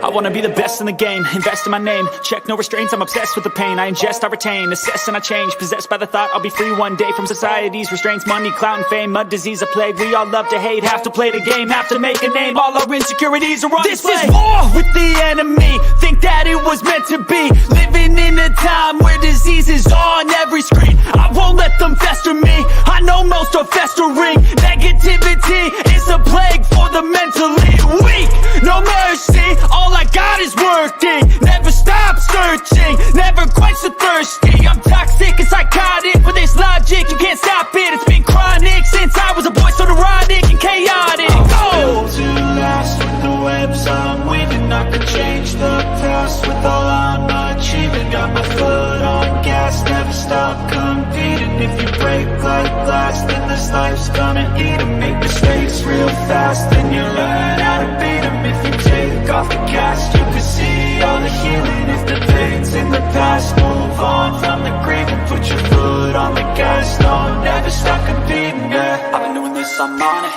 I wanna be the best in the game, invest in my name. Check no restraints, I'm obsessed with the pain. I ingest, I retain, assess and I change. Possessed by the thought I'll be free one day from society's restraints. Money, clout and fame, mud, disease, a plague. We all love to hate, have to play the game, have to make a name. All our insecurities are on display. This is war with the enemy, think that it was meant to be. Living in a time where disease is on every screen. I won't let them fester me, I know most are festering. Negativity is a plague for the mentally weak. No mercy, all I got is working. Never stop searching, never quench the thirsty. I'm toxic and psychotic, with this logic you can't stop it. It's been chronic since I was a boy, so neurotic and chaotic. Built to last with the webs I'm weaving. I could change the past with all I'm achieving. Got my foot on gas, never stop competing. If you break like glass, then this life's gonna eat 'em. Make mistakes real fast, then you learn how to beat 'em. If you take off the cast, you can see all the healing. If the pain's in the past, move on from the grave and put your foot on the gas. No, never stop competing, yeah. I've been doing this, I'm on it.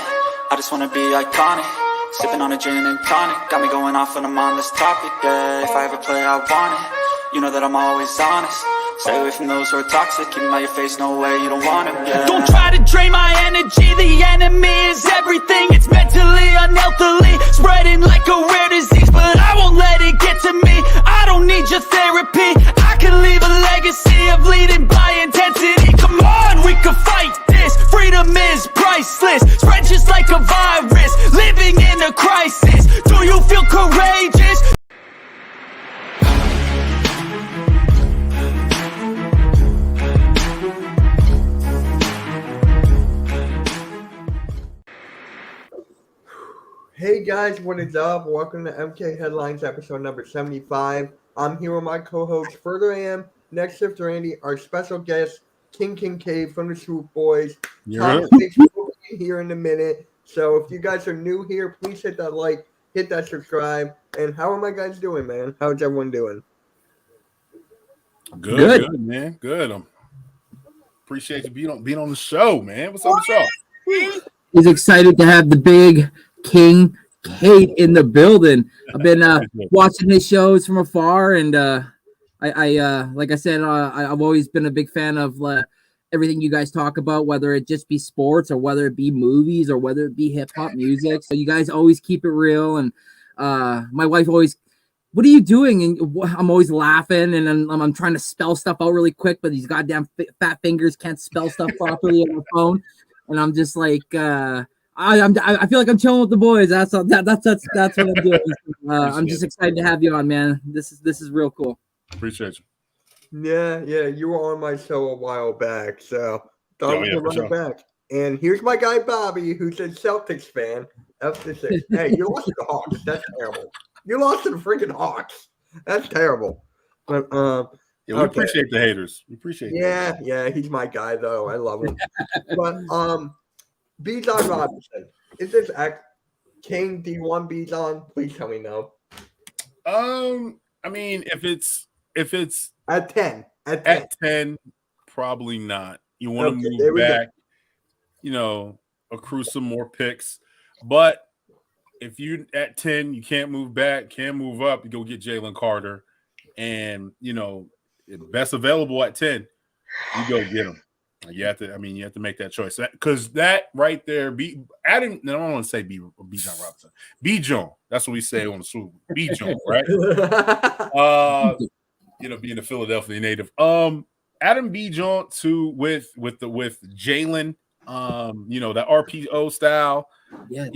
I just wanna be iconic. Sipping on a gin and tonic, got me going off when I'm on this topic, yeah. If I ever play, I want it. You know that I'm always honest. Stay away from those who are toxic. Keep them out your face, no way, you don't want it, yeah. Don't try to drain my energy. The enemy is everything. It's mentally, unhealthily, spreading like a rare disease. But I won't let it get to me. I don't need your therapy. I can leave a legacy of leading by intensity. Come on, we can fight this. Freedom is priceless. Spread just like a virus. Living in a crisis. Do you feel courageous? Hey guys, what is up? Welcome to MK Headlines episode number 75. I'm here with my co-host Further Am, Next Shift Randy, our special guest Kincade from the Swoop Boys. Tom will be here in a minute. So if you guys are new here, please hit that like, hit that subscribe. And how are my guys doing, man? How's everyone doing? Good, man. Good. Appreciate you being on the show, man. What's up with y'all? He's excited to have the big Kincade in the building. I've been watching his shows from afar, and I like I said, I've always been a big fan of everything you guys talk about, whether it just be sports or whether it be movies or whether it be hip hop music. So you guys always keep it real, and my wife always, what are you doing? And I'm always laughing, and I'm trying to spell stuff out really quick, but these goddamn fat fingers can't spell stuff properly on the phone, and I'm just like. I feel like I'm chilling with the boys. That's what I'm doing. I'm just excited to have you on, man. This is real cool. Appreciate you. Yeah, you were on my show a while back, so thought we could run it back. And here's my guy Bobby, who's a Celtics fan. F6. Hey, you lost to the Hawks. That's terrible. You lost to the freaking Hawks. That's terrible. But we appreciate the haters. We appreciate. Yeah, he's my guy though. I love him. But Bijan Robinson, is this King D1 Bijan? Please tell me no. I mean, if it's at 10, probably not. You want to move back, accrue some more picks. But if you at 10, you can't move back, can't move up, you go get Jalen Carter, and best available at 10, you go get him. You have to make that choice because that right there, I don't want to say Bijan Robinson, Bijan. That's what we say on the swoop, Bijan, right? Being a Philadelphia native, Adam Bijan too with Jalen, that RPO style. Yes.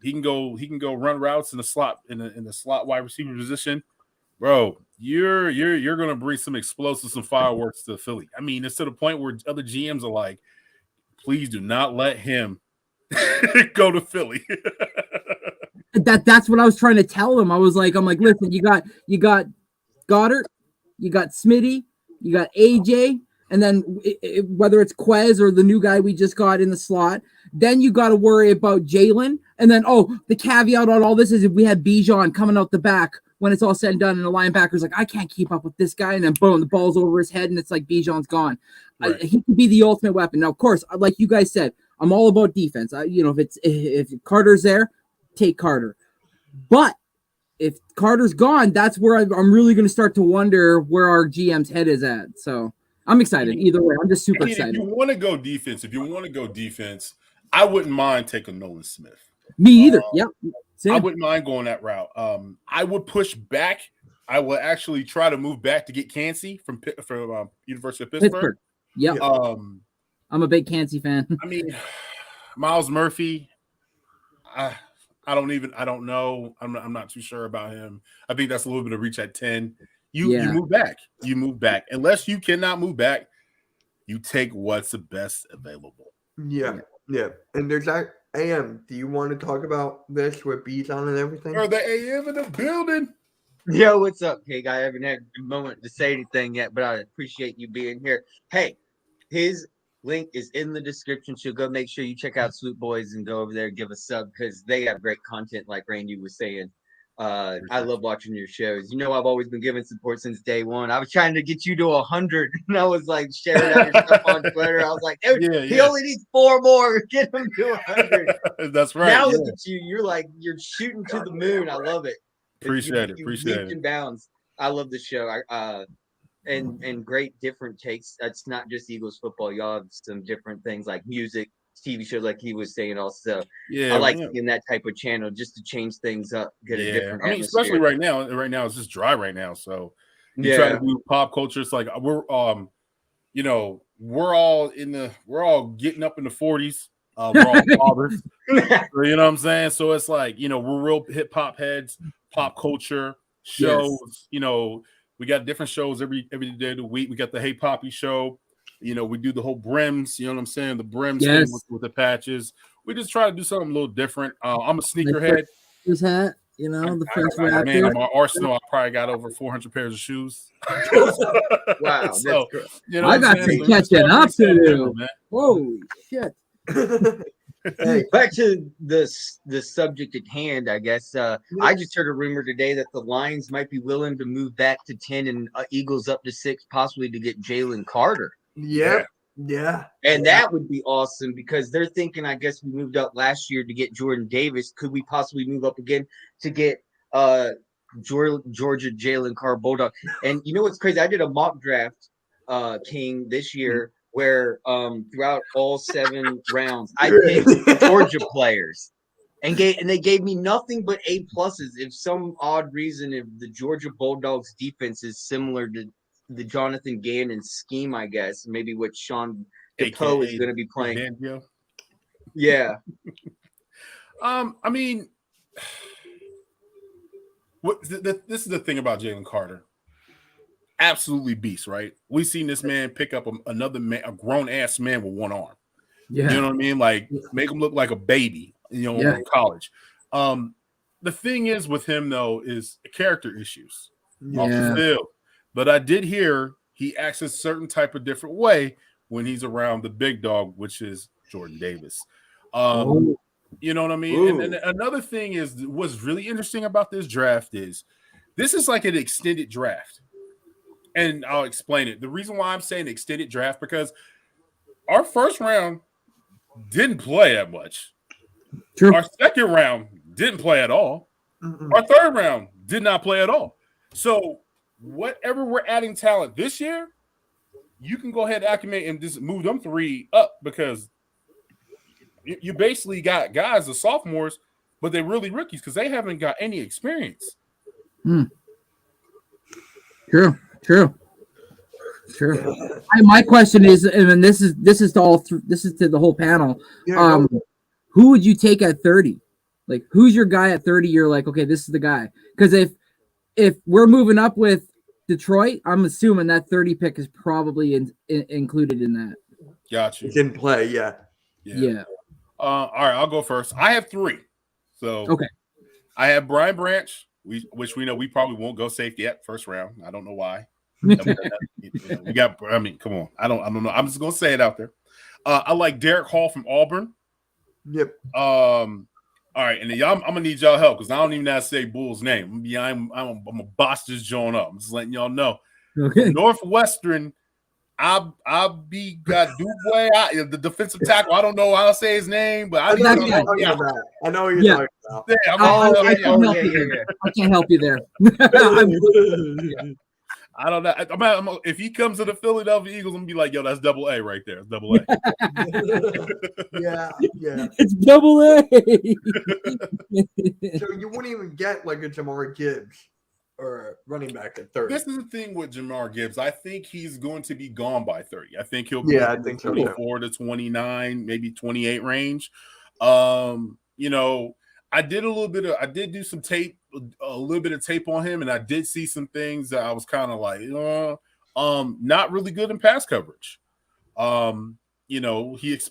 He can go run routes in the slot in the slot wide receiver position. Bro, you're gonna bring some explosives, some fireworks to Philly. I mean, it's to the point where other GMs are like, please do not let him go to Philly. That's what I was trying to tell him. I'm like, listen, you got Goddard, you got Smitty, you got AJ, and then whether it's Quez or the new guy we just got in the slot, then you got to worry about Jalen. And then, the caveat on all this is if we had Bijan coming out the back when it's all said and done, and the linebacker's like, I can't keep up with this guy, and then boom, the ball's over his head, and it's like Bijan's gone. Right. He could be the ultimate weapon. Now, of course, like you guys said, I'm all about defense. If Carter's there, take Carter. But if Carter's gone, that's where I'm really going to start to wonder where our GM's head is at. So I'm excited either way. I'm just super excited. If you want to go defense, I wouldn't mind taking Nolan Smith. Me either. Yep. I wouldn't mind going that route. I would push back. I will actually try to move back to get Kincade from University of Pittsburgh. Yep. I'm a big Kincade fan. I mean, Miles Murphy. I don't know. I'm not too sure about him. I think that's a little bit of reach at 10. You move back. You move back. Unless you cannot move back, you take what's the best available. Yeah. And there's that AM. Do you want to talk about this with beats on and everything? Or the AM in the building. Yo, what's up, Kig? I haven't had a moment to say anything yet, but I appreciate you being here. Hey, his link is in the description, so go make sure you check out Swoop Boys and go over there and give a sub because they have great content, like Randy was saying. I love watching your shows. You know, I've always been giving support since day one. I was trying to get you to 100, and I was like sharing out your stuff on Twitter. I was like, dude, he only needs 4 more. Get him to 100. That's right. Now look at you. You're shooting to the moon. I love it. Appreciate it. In bounds. I love the show. And great different takes. It's not just Eagles football. Y'all have some different things like music, TV shows, like he was saying. Also, I like seeing that type of channel just to change things up, get a different. I mean, especially right now. Right now it's just dry right now. So you try to do pop culture. It's like we're we're all getting up in the 40s. We're all fathers. You know what I'm saying? So it's like, we're real hip hop heads, pop culture shows. We got different shows every day of the week. We got the Hey Poppy show. We do the whole brims. You know what I'm saying? The brims with the patches. We just try to do something a little different. I'm a sneakerhead. His hat, the French rap. Man, in my arsenal, I probably got over 400 pairs of shoes. Wow. So, I got some catching up to do. Man. Holy shit. Hey, back to the subject at hand, I guess. I just heard a rumor today that the Lions might be willing to move back to 10 and Eagles up to 6, possibly to get Jalen Carter. Yeah. And that would be awesome because they're thinking, I guess we moved up last year to get Jordan Davis. Could we possibly move up again to get Georgia Jalen Carter Bulldog? And you know what's crazy? I did a mock draft, King, this year where throughout all 7 rounds, I picked Georgia players. And they gave me nothing but A+. If some odd reason, if the Georgia Bulldogs defense is similar to the Jonathan Gannon scheme, I guess, maybe what Sean DePoe is going to be playing. Bandio. Yeah. I mean, this is the thing about Jalen Carter. Absolutely beast, right? We've seen this man pick up another man, a grown-ass man with one arm. Yeah. You know what I mean? Like, make him look like a baby, in college. The thing is with him, though, is character issues off the field. But I did hear he acts a certain type of different way when he's around the big dog, which is Jordan Davis. You know what I mean? And another thing is what's really interesting about this draft is this is like an extended draft. And I'll explain it. The reason why I'm saying extended draft, because our first round didn't play that much. True. Our second round didn't play at all. Our third round did not play at all. So whatever we're adding talent this year, you can go ahead and acclimate and just move them 3 up because you basically got guys, the sophomores, but they're really rookies because they haven't got any experience. True. My question is, and this is to the whole panel. Who would you take at 30? Like, who's your guy at 30? You're like, okay, this is the guy. Because if we're moving up with Detroit, I'm assuming that 30 pick is probably included in that. Gotcha. It didn't play, yeah. All right, I'll go first. I have 3. So okay, I have Brian Branch, which we know we probably won't go safety at first round. I don't know why. We got. I mean, come on. I don't know. I'm just gonna say it out there. I like Derek Hall from Auburn. Yep. All right, and then I'm gonna need y'all help because I don't even know how to say Bull's name. I'm a boss this joint up. I'm just letting y'all know. Okay. Northwestern, be got Dubois, the defensive tackle. I don't know how to say his name, but I know know what you're talking about. I know what you're Yeah. talking about. Yeah, I can't help you there. I can't help you there. I don't know. If he comes to the Philadelphia Eagles, I'm gonna be like, yo, that's double A right there. It's double A. Yeah. It's double A. So you wouldn't even get like a Jamar Gibbs or running back at 30. This is the thing with Jamar Gibbs. I think he's going to be gone by 30. I think he'll be Yeah, I think so, too. 24 to 29, maybe 28 range. You know, I did do some tape, a little bit of tape on him, and I did see some things that I was kind of like, not really good in pass coverage. You know, he's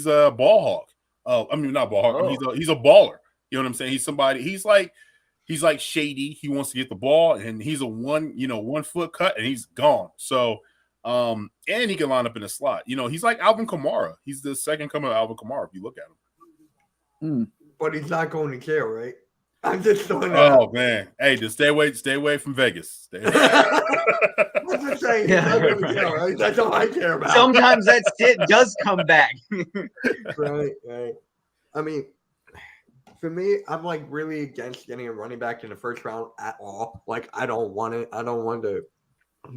a ball hawk. I mean, not ball hawk. I mean, he's a baller. You know what I'm saying? He's like shady. He wants to get the ball, and he's a 1 foot cut, and he's gone. So, and he can line up in the slot. You know, he's like Alvin Kamara. He's the second coming of Alvin Kamara if you look at him. But he's not going to jail, right? I'm just throwing that Oh out. man, hey, just stay away from Vegas. I'm just saying, he's not going to jail, right? That's all I care about. Sometimes that shit does come back. Right. I mean, for me, I'm like really against getting a running back in the first round at all. Like, I don't want it. I don't want the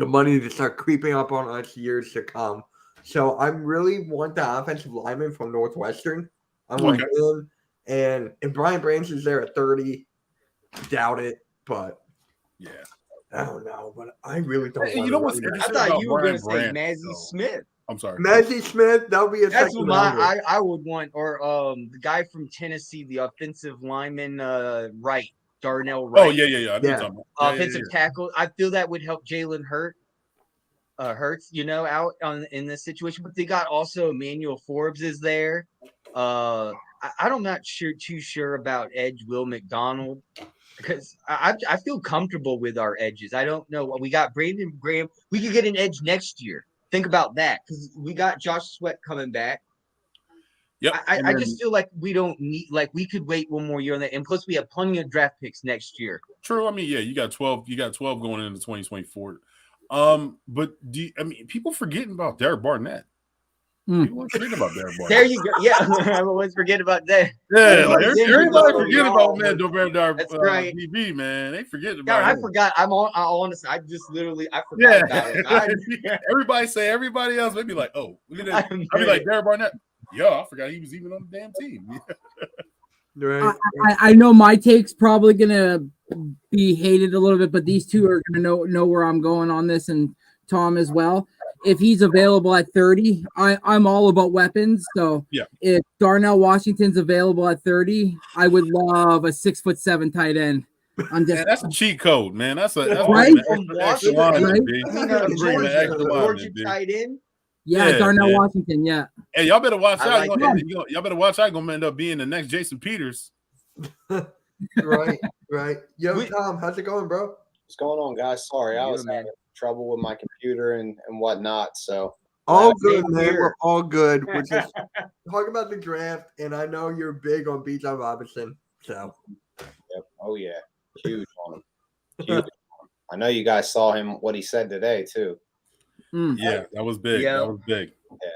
money to start creeping up on us years to come. So I really want the offensive lineman from Northwestern. I want him. And if Brian Branch is there at 30, doubt it. But yeah, I don't know. But I really don't. You know what's I interesting? thought you were going to say Branch, Mazzy though. Smith. I'm sorry, Mazzy Smith. That would be a That's second what rounder. I would want, or the guy from Tennessee, the offensive lineman, Wright, Darnell Wright. Oh yeah. I know what you're talking about. Offensive tackle. I feel that would help Jalen Hurts, you know, out in this situation. But they got also Emmanuel Forbes is there. I'm not too sure about edge Will McDonald because I feel comfortable with our edges. I don't know. We got Brandon Graham. We could get an edge next year. Think about that because we got Josh Sweat coming back. Yep. I just feel like we don't need, like, we could wait one more year on that. And plus, we have plenty of draft picks next year. True. I mean, yeah, you got 12 going into 2024. But people forgetting about Derek Barnett. People forgetting about Derek Barnett. There you go. Yeah, I always forget about that. Yeah, like everybody forget about That's right. DB, man. They forget about God, I him. forgot. I honestly, I forgot about it. Everybody say everybody else. They'd be like, oh, I'd be like Derek Barnett. Yo, I forgot he was even on the damn team. Right. I know my take's probably gonna be hated a little bit, but these two are gonna know where I'm going on this, and Tom as well. If he's available at 30, I'm all about weapons. So yeah, if Darnell Washington's available at 30, I would love a 6'7" tight end. That's a cheat code, man. That's right. Georgia tight end. Yeah, Darnell Washington. Yeah. Hey, y'all better watch out. Like y'all better watch out. Gonna end up being the next Jason Peters. Right. Yo, Tom, how's it going, bro? What's going on, guys? Sorry, I was having trouble with my computer and whatnot. So all good, man. We're all good. We're just talking about the draft, and I know you're big on Bijan Robinson. So, yep. Oh yeah, huge on him. Huge. I know you guys saw him. What he said today too. Yeah, that was big. Yeah. That was big. Yeah.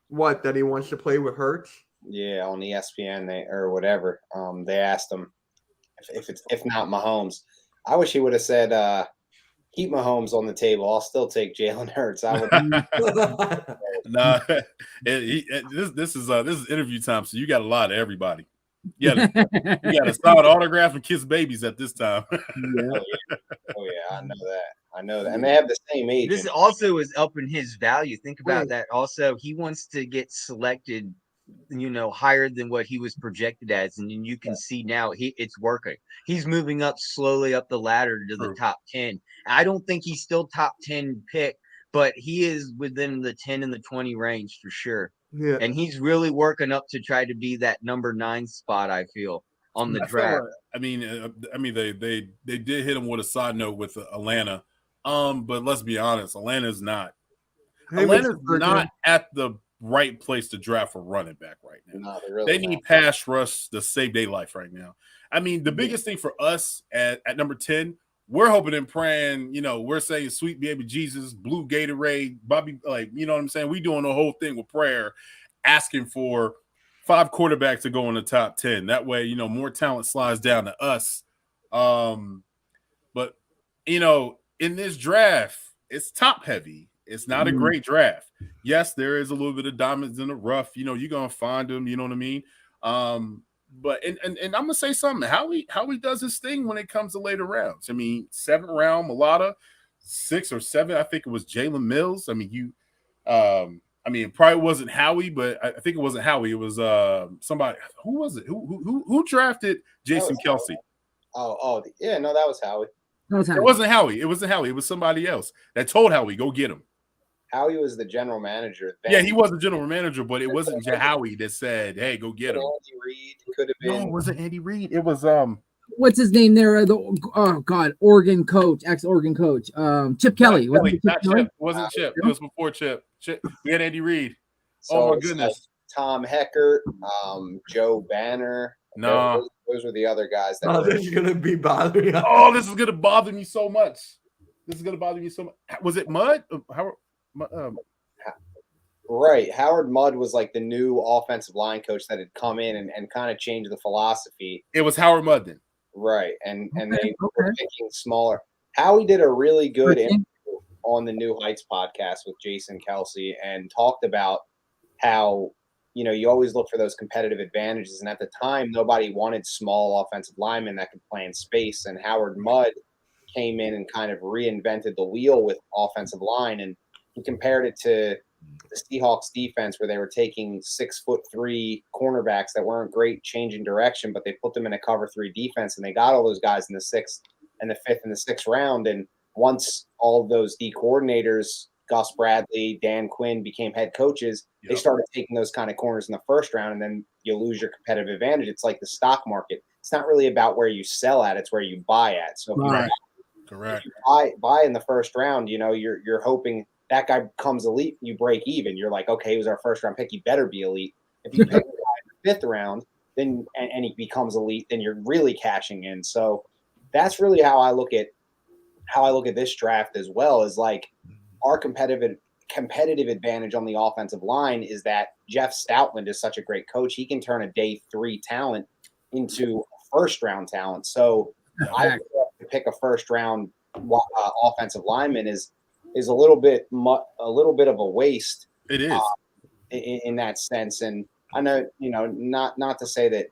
What? That he wants to play with Hurts? Yeah, on ESPN or whatever. They asked him if not Mahomes. I wish he would have said, keep Mahomes on the table. I'll still take Jalen Hurts. I would. Nah, this is interview time, so you got a lot of everybody. You got to sign autograph and kiss babies at this time. Oh yeah, I know that, and they have the same age. This also is upping his value. Think about that. Also, he wants to get selected, higher than what he was projected as, and you can see now it's working. He's moving up slowly up the ladder to the top 10. I don't think he's still top 10 pick, but he is within the 10 and the 20 range for sure. Yeah, and he's really working up to try to be that number 9 spot. I feel on the draft. I mean, they did hit him with a side note with Atlanta. But let's be honest, Atlanta's not at the right place to draft a running back right now. No, they need pass rush to save their life right now. I mean, the biggest thing for us at number 10, we're hoping and praying, we're saying sweet baby Jesus, blue Gatorade, Bobby, like, you know what I'm saying? We doing the whole thing with prayer, asking for 5 quarterbacks to go in the top 10. That way, more talent slides down to us. But, in this draft, it's top heavy. It's not a great draft. Yes, there is a little bit of diamonds in the rough. You're going to find them. You know what I mean? But and I'm gonna say something. Howie does his thing when it comes to later rounds. I mean, 7th round Mulata, 6 or 7. I think it was Jalen Mills. I mean, it probably wasn't Howie, but I think it wasn't Howie. It was somebody. Who was it? Who drafted Jason Kelsey? Yeah, no, that was Howie. It wasn't Howie. It wasn't Howie. It was somebody else that told Howie, go get him. Howie was the general manager. Yeah, he was the general manager, but it wasn't Howie that said, "Hey, go get him." Andy Reid could have been. No, it wasn't Andy Reid. It was What's his name there? Oregon coach, ex-Oregon coach, Chip Kelly. Not Chip. It wasn't Chip. It was before Chip. We had Andy Reid. So my goodness. Tom Heckert, Joe Banner. No, those were the other guys. This is gonna be bothering. This is gonna bother me so much. Was it Mudd? Right. Howard Mudd was like the new offensive line coach that had come in and kind of changed the philosophy. It was Howard Mudd then. Right. And they were picking smaller. Howie did a really good interview on the New Heights podcast with Jason Kelsey and talked about how, you always look for those competitive advantages. And at the time, nobody wanted small offensive linemen that could play in space. And Howard Mudd came in and kind of reinvented the wheel with offensive line. And he compared it to the Seahawks defense where they were taking 6'3" cornerbacks that weren't great changing direction, but they put them in a cover 3 defense, and they got all those guys in the 6th and the 5th and the 6th round. And once all of those D coordinators, Gus Bradley, Dan Quinn, became head coaches, they started taking those kind of corners in the 1st round, and then you lose your competitive advantage. It's like the stock market. It's not really about where you sell at, it's where you buy at. So if Correct. If you buy in the 1st round, you're hoping that guy becomes elite, you break even. You're like, okay, he was our 1st round pick, he better be elite. If you pick a guy in the 5th round, then and he becomes elite, then you're really cashing in. So that's really how I look at this draft as well, is like our competitive advantage on the offensive line is that Jeff Stoutland is such a great coach. He can turn a day 3 talent into a 1st round talent. So I would to pick a 1st round offensive lineman is a little bit of a waste. It is in that sense. And I know, not to say that,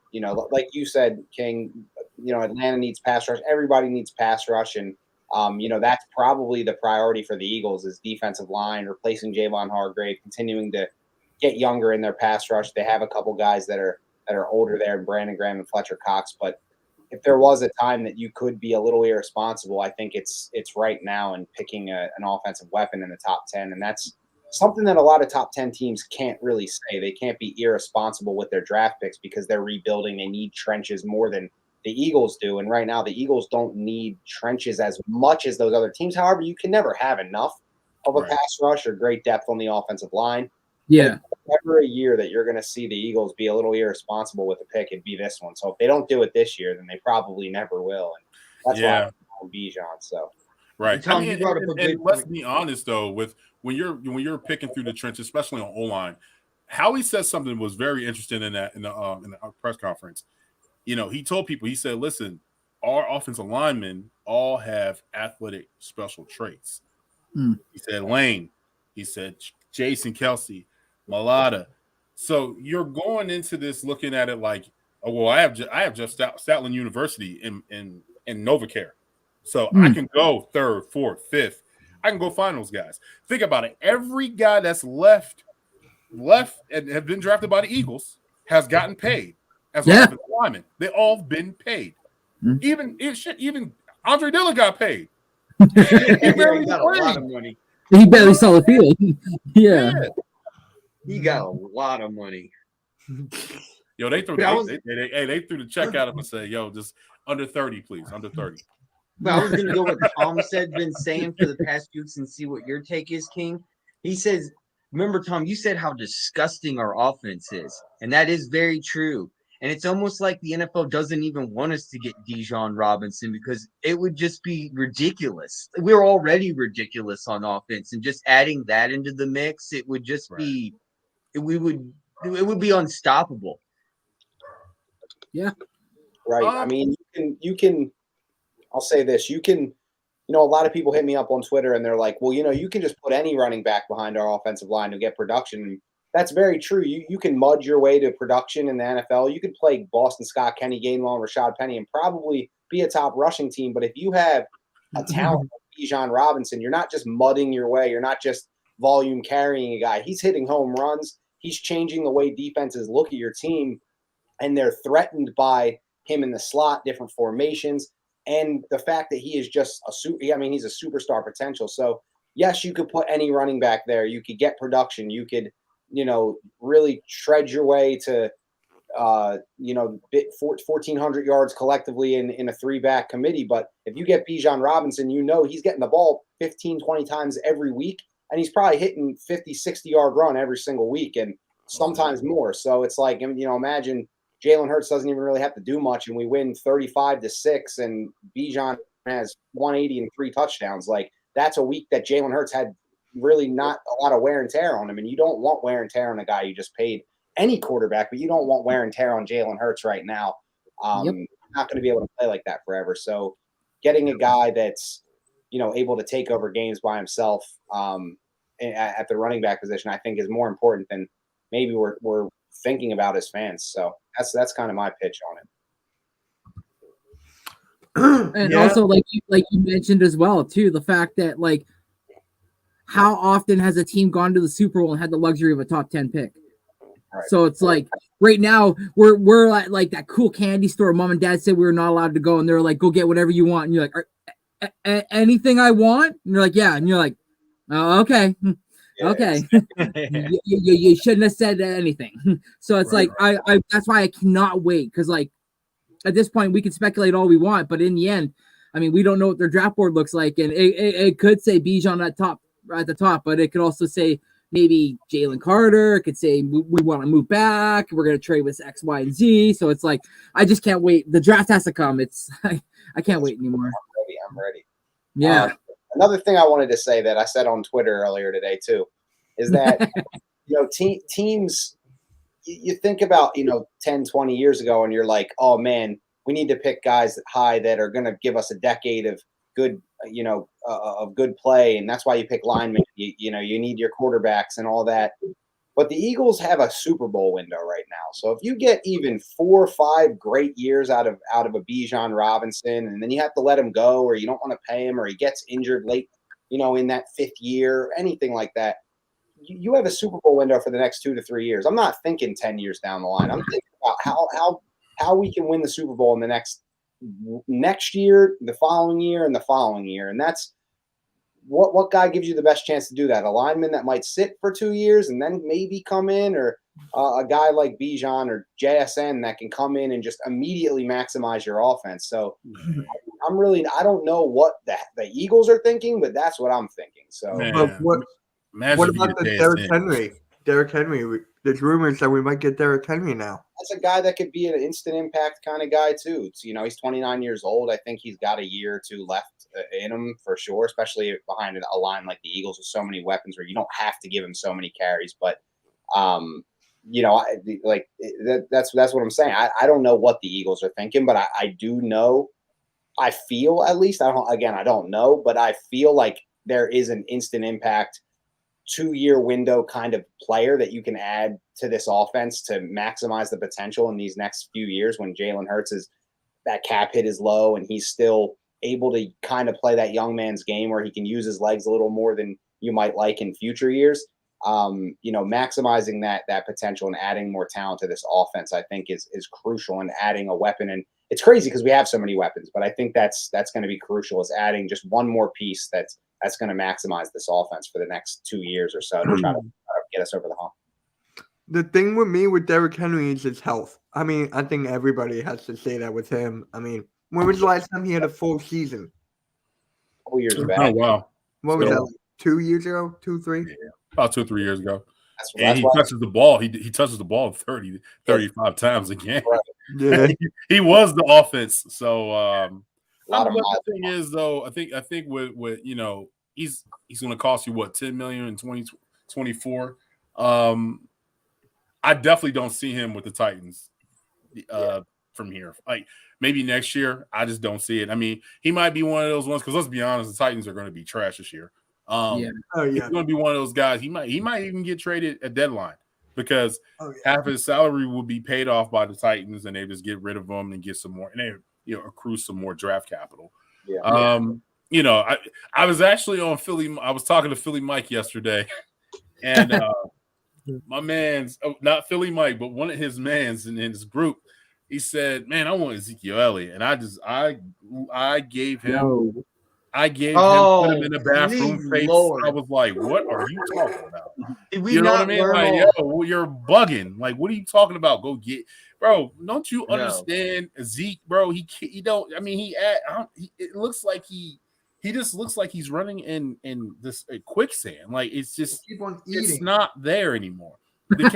like you said, King, Atlanta needs pass rush. Everybody needs pass rush. And, that's probably the priority for the Eagles is defensive line, replacing Javon Hargrave, continuing to get younger in their pass rush. They have a couple guys that are older there, Brandon Graham and Fletcher Cox. But if there was a time that you could be a little irresponsible, I think it's right now in picking an offensive weapon in the top 10. And that's something that a lot of top 10 teams can't really say. They can't be irresponsible with their draft picks because they're rebuilding. They need trenches more than the Eagles do. And right now the Eagles don't need trenches as much as those other teams. However, you can never have enough of a pass rush or great depth on the offensive line. Yeah. Never a year that you're going to see the Eagles be a little irresponsible with the pick, it'd be this one. So if they don't do it this year, then they probably never will. And that's why I'm Bijan. So right. And let's be honest though, with when you're picking through the trenches, especially on O-line, Howie said something that was very interesting in the press conference. He told people, he said, listen, our offensive linemen all have athletic special traits. He said Lane, he said Jason Kelsey, Mulata. So you're going into this looking at it like, oh well, I have Jeff Stoutland University in NovaCare, so I can go 3rd, 4th, 5th. I can go find those guys. Think about it. Every guy that's left and have been drafted by the Eagles has gotten paid as an offensive lineman. They all been paid. Even Andre Dillon got paid. He barely got a lot of money. He barely saw the field. Yeah. He got a lot of money. Yo, they threw the check at him and said, yo, just under 30, please. Under 30. But I was going to go with what Tom said, been saying for the past few weeks and see what your take is, King. He says, remember, Tom, you said how disgusting our offense is. And that is very true. And it's almost like the NFL doesn't even want us to get Bijan Robinson because it would just be ridiculous. We're already ridiculous on offense, and just adding that into the mix, it would just be it would be unstoppable. Yeah. Right. I mean, you can I'll say this, you can a lot of people hit me up on Twitter and they're like, well, you can just put any running back behind our offensive line to get production. That's very true. You can mud your way to production in the NFL. You could play Boston Scott, Kenny Gainwell, and Rashad Penny and probably be a top rushing team. But if you have a talent like Bijan Robinson, you're not just mudding your way. You're not just volume carrying a guy. He's hitting home runs. He's changing the way defenses look at your team, and they're threatened by him in the slot, different formations. And the fact that he is just he's a superstar potential. So, yes, you could put any running back there. You could get production. You could, really tread your way to, 1,400 yards collectively in a three-back committee. But if you get Bijan Robinson, he's getting the ball 15, 20 times every week. And he's probably hitting 50, 60-yard run every single week and sometimes more. So it's like, imagine Jalen Hurts doesn't even really have to do much, and we win 35-6, and Bijan has 180 and 3 touchdowns. Like, that's a week that Jalen Hurts had really not a lot of wear and tear on him, and you don't want wear and tear on a guy you just paid any quarterback, but you don't want wear and tear on Jalen Hurts right now. Not going to be able to play like that forever. So getting a guy that's, able to take over games by himself at the running back position, I think is more important than maybe we're thinking about as fans. So that's kind of my pitch on it. And also, like you mentioned as well, too, the fact that, like, how often has a team gone to the Super Bowl and had the luxury of a top 10 pick? Right. So it's like right now we're at like that cool candy store. Mom and dad said we were not allowed to go, and they're like, go get whatever you want. And you're like, anything I want? And you're like, yeah. And you're like, oh, okay. Okay. you shouldn't have said anything. So it's I that's why I cannot wait, because like at this point we can speculate all we want, but in the end, I mean, we don't know what their draft board looks like, and it could say Bijan at the top, but it could also say maybe Jalen Carter. It could say we want to move back, we're going to trade with X, Y, and Z. So it's like I just can't wait. The draft has to come. I can't wait anymore. I'm ready. Yeah. Another thing I wanted to say that I said on Twitter earlier today too is that teams, you think about 10, 20 years ago, and you're like, oh man, we need to pick guys high that are going to give us a decade of good of good play, and that's why you pick linemen. You need your quarterbacks and all that. But the Eagles have a Super Bowl window right now. So if you get even 4 or 5 great years out of a Bijan Robinson, and then you have to let him go, or you don't want to pay him, or he gets injured late, in that 5th year, or anything like that, you have a Super Bowl window for the next 2 to 3 years. I'm not thinking 10 years down the line. I'm thinking about how we can win the Super Bowl in the next year, the following year, and the following year. And that's what guy gives you the best chance to do that? A lineman that might sit for 2 years and then maybe come in, or a guy like Bijan or JSN that can come in and just immediately maximize your offense. So I don't know what the Eagles are thinking, but that's what I'm thinking. So what about the Derrick Henry? Derrick Henry, there's rumors that we might get Derrick Henry now. That's a guy that could be an instant impact kind of guy too. It's, he's 29 years old. I think he's got a year or 2 left in him for sure, especially behind a line like the Eagles with so many weapons where you don't have to give him so many carries. But, that's what I'm saying. I don't know what the Eagles are thinking, but I do know, I feel at least, I don't know, but I feel like there is an instant impact 2-year window kind of player that you can add to this offense to maximize the potential in these next few years when Jalen Hurts that cap hit is low and he's still able to kind of play that young man's game where he can use his legs a little more than you might like in future years. Maximizing that potential and adding more talent to this offense, I think is crucial, and adding a weapon. And it's crazy because we have so many weapons, but I think that's going to be crucial, is adding just one more piece that's going to maximize this offense for the next 2 years or so to try to get us over the hump. The thing with me with Derrick Henry is his health. I mean, I think everybody has to say that with him. I mean, when was the last time he had a full season? A couple years back. Oh, wow. What was that, like 2 years ago? 2, 3? Yeah, about 2 or 3 years ago. That's he touches the ball. He touches the ball 35 times a game. Right. Yeah. he was the offense. So lot of the thing is though, I think with he's going to cost you what, 10 million in 2024. I definitely don't see him with the Titans from here. Like maybe next year, I just don't see it. I mean, he might be one of those ones because let's be honest, the Titans are going to be trash this year. He's going to be one of those guys. He might even get traded at deadline because half his salary will be paid off by the Titans, and they just get rid of him and get some more, and they accrue some more draft capital. I was actually on Philly. I was talking to Philly Mike yesterday, and my man's not Philly Mike, but one of his mans in his group. He said, "Man, I want Ezekiel Elliott," and I gave him. Put him in the bathroom face. Lord. I was like, "What are you talking about?" You know what I mean? Like, yo, you're bugging. Like, what are you talking about? Go get, bro. Don't you understand Zeke, bro? He don't. I mean, it looks like he just looks like he's running in this quicksand. Like it's just it's not there anymore. The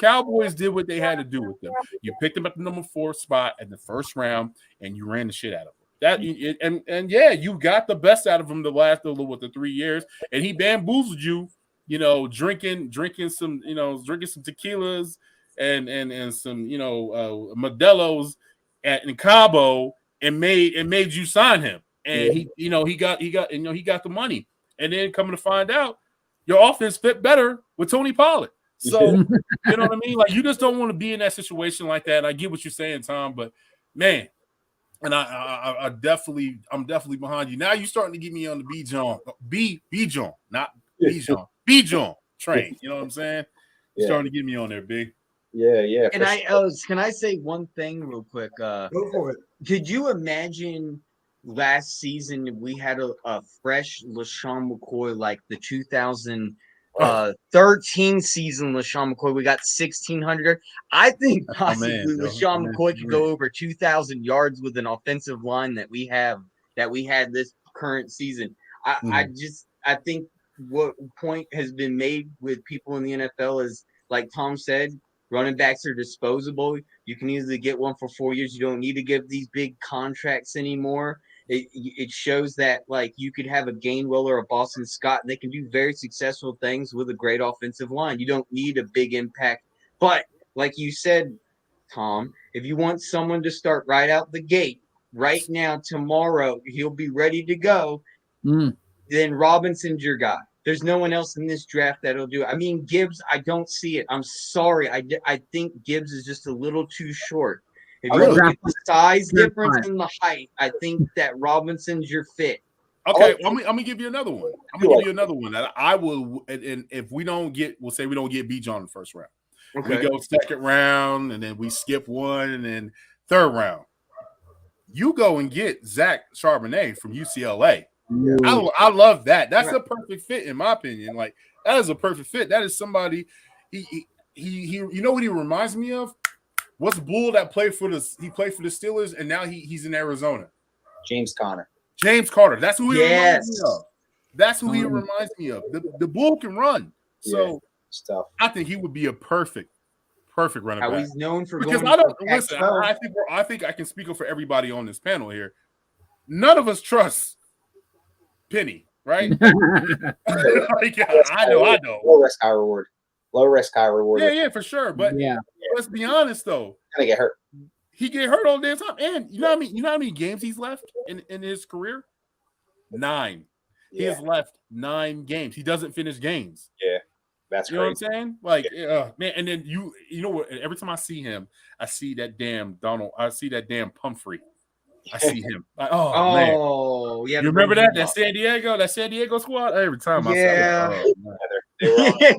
Cowboys did what they had to do with them. You picked them at the number 4 spot in the first round, and you ran the shit out of them. You got the best out of him the last the 3 years, and he bamboozled you, drinking some tequilas and some Modelo's in Cabo and made you sign him, and he got the money, and then coming to find out your offense fit better with Tony Pollard. So you know what I mean? Like you just don't want to be in that situation like that. And I get what you're saying, Tom, but man. And I'm definitely behind you. Now you're starting to get me on the B John, not B John train. You know what I'm saying? You're starting to get me on there, big. Yeah. And can I say one thing real quick? Go for it. Could you imagine last season we had a fresh LaShawn McCoy like the 2013 season LaShawn McCoy? We got 1,600. I think possibly LaShawn McCoy could go over 2,000 yards with an offensive line that we had this current season. I think what point has been made with people in the NFL is, like Tom said, running backs are disposable. You can easily get one for 4 years. You don't need to give these big contracts anymore. It shows that like you could have a Gainwell or a Boston Scott, and they can do very successful things with a great offensive line. You don't need a big impact. But like you said, Tom, if you want someone to start right out the gate, right now, tomorrow, he'll be ready to go, then Robinson's your guy. There's no one else in this draft that'll do it. I mean, Gibbs, I don't see it. I'm sorry. I think Gibbs is just a little too short. If you look at the size difference and the height, I think that Robinson's your fit. Okay, I'm gonna give you another one. I'm gonna give you another one that I will. And if we don't get, we'll say we don't get B John in the first round. Okay. We go second round, and then we skip one, and then third round. You go and get Zach Charbonnet from UCLA. I love that. That's a perfect fit, in my opinion. Like that is a perfect fit. That is somebody. He you know what he reminds me of? What's Bull that played for the Steelers and now he's in Arizona? James Conner. That's who he reminds me of. That's who he reminds me of. The Bull can run. So I think he would be a perfect running back. He's known for because I don't listen. I think I can speak up for everybody on this panel here. None of us trust Penny, right? I know. Low risk, high reward. Yeah, for sure. But let's be honest though. Gonna get hurt. He get hurt all the damn time. And you know how many games he's left in his career? 9. Yeah. He has left 9 games. He doesn't finish games. Yeah. That's you know what I'm saying? Like, man, and then you know what? Every time I see him, I see that damn Donald. I see that damn Pumphrey. I see him. Like, man. Yeah. You remember that San Diego squad? Every time I see him.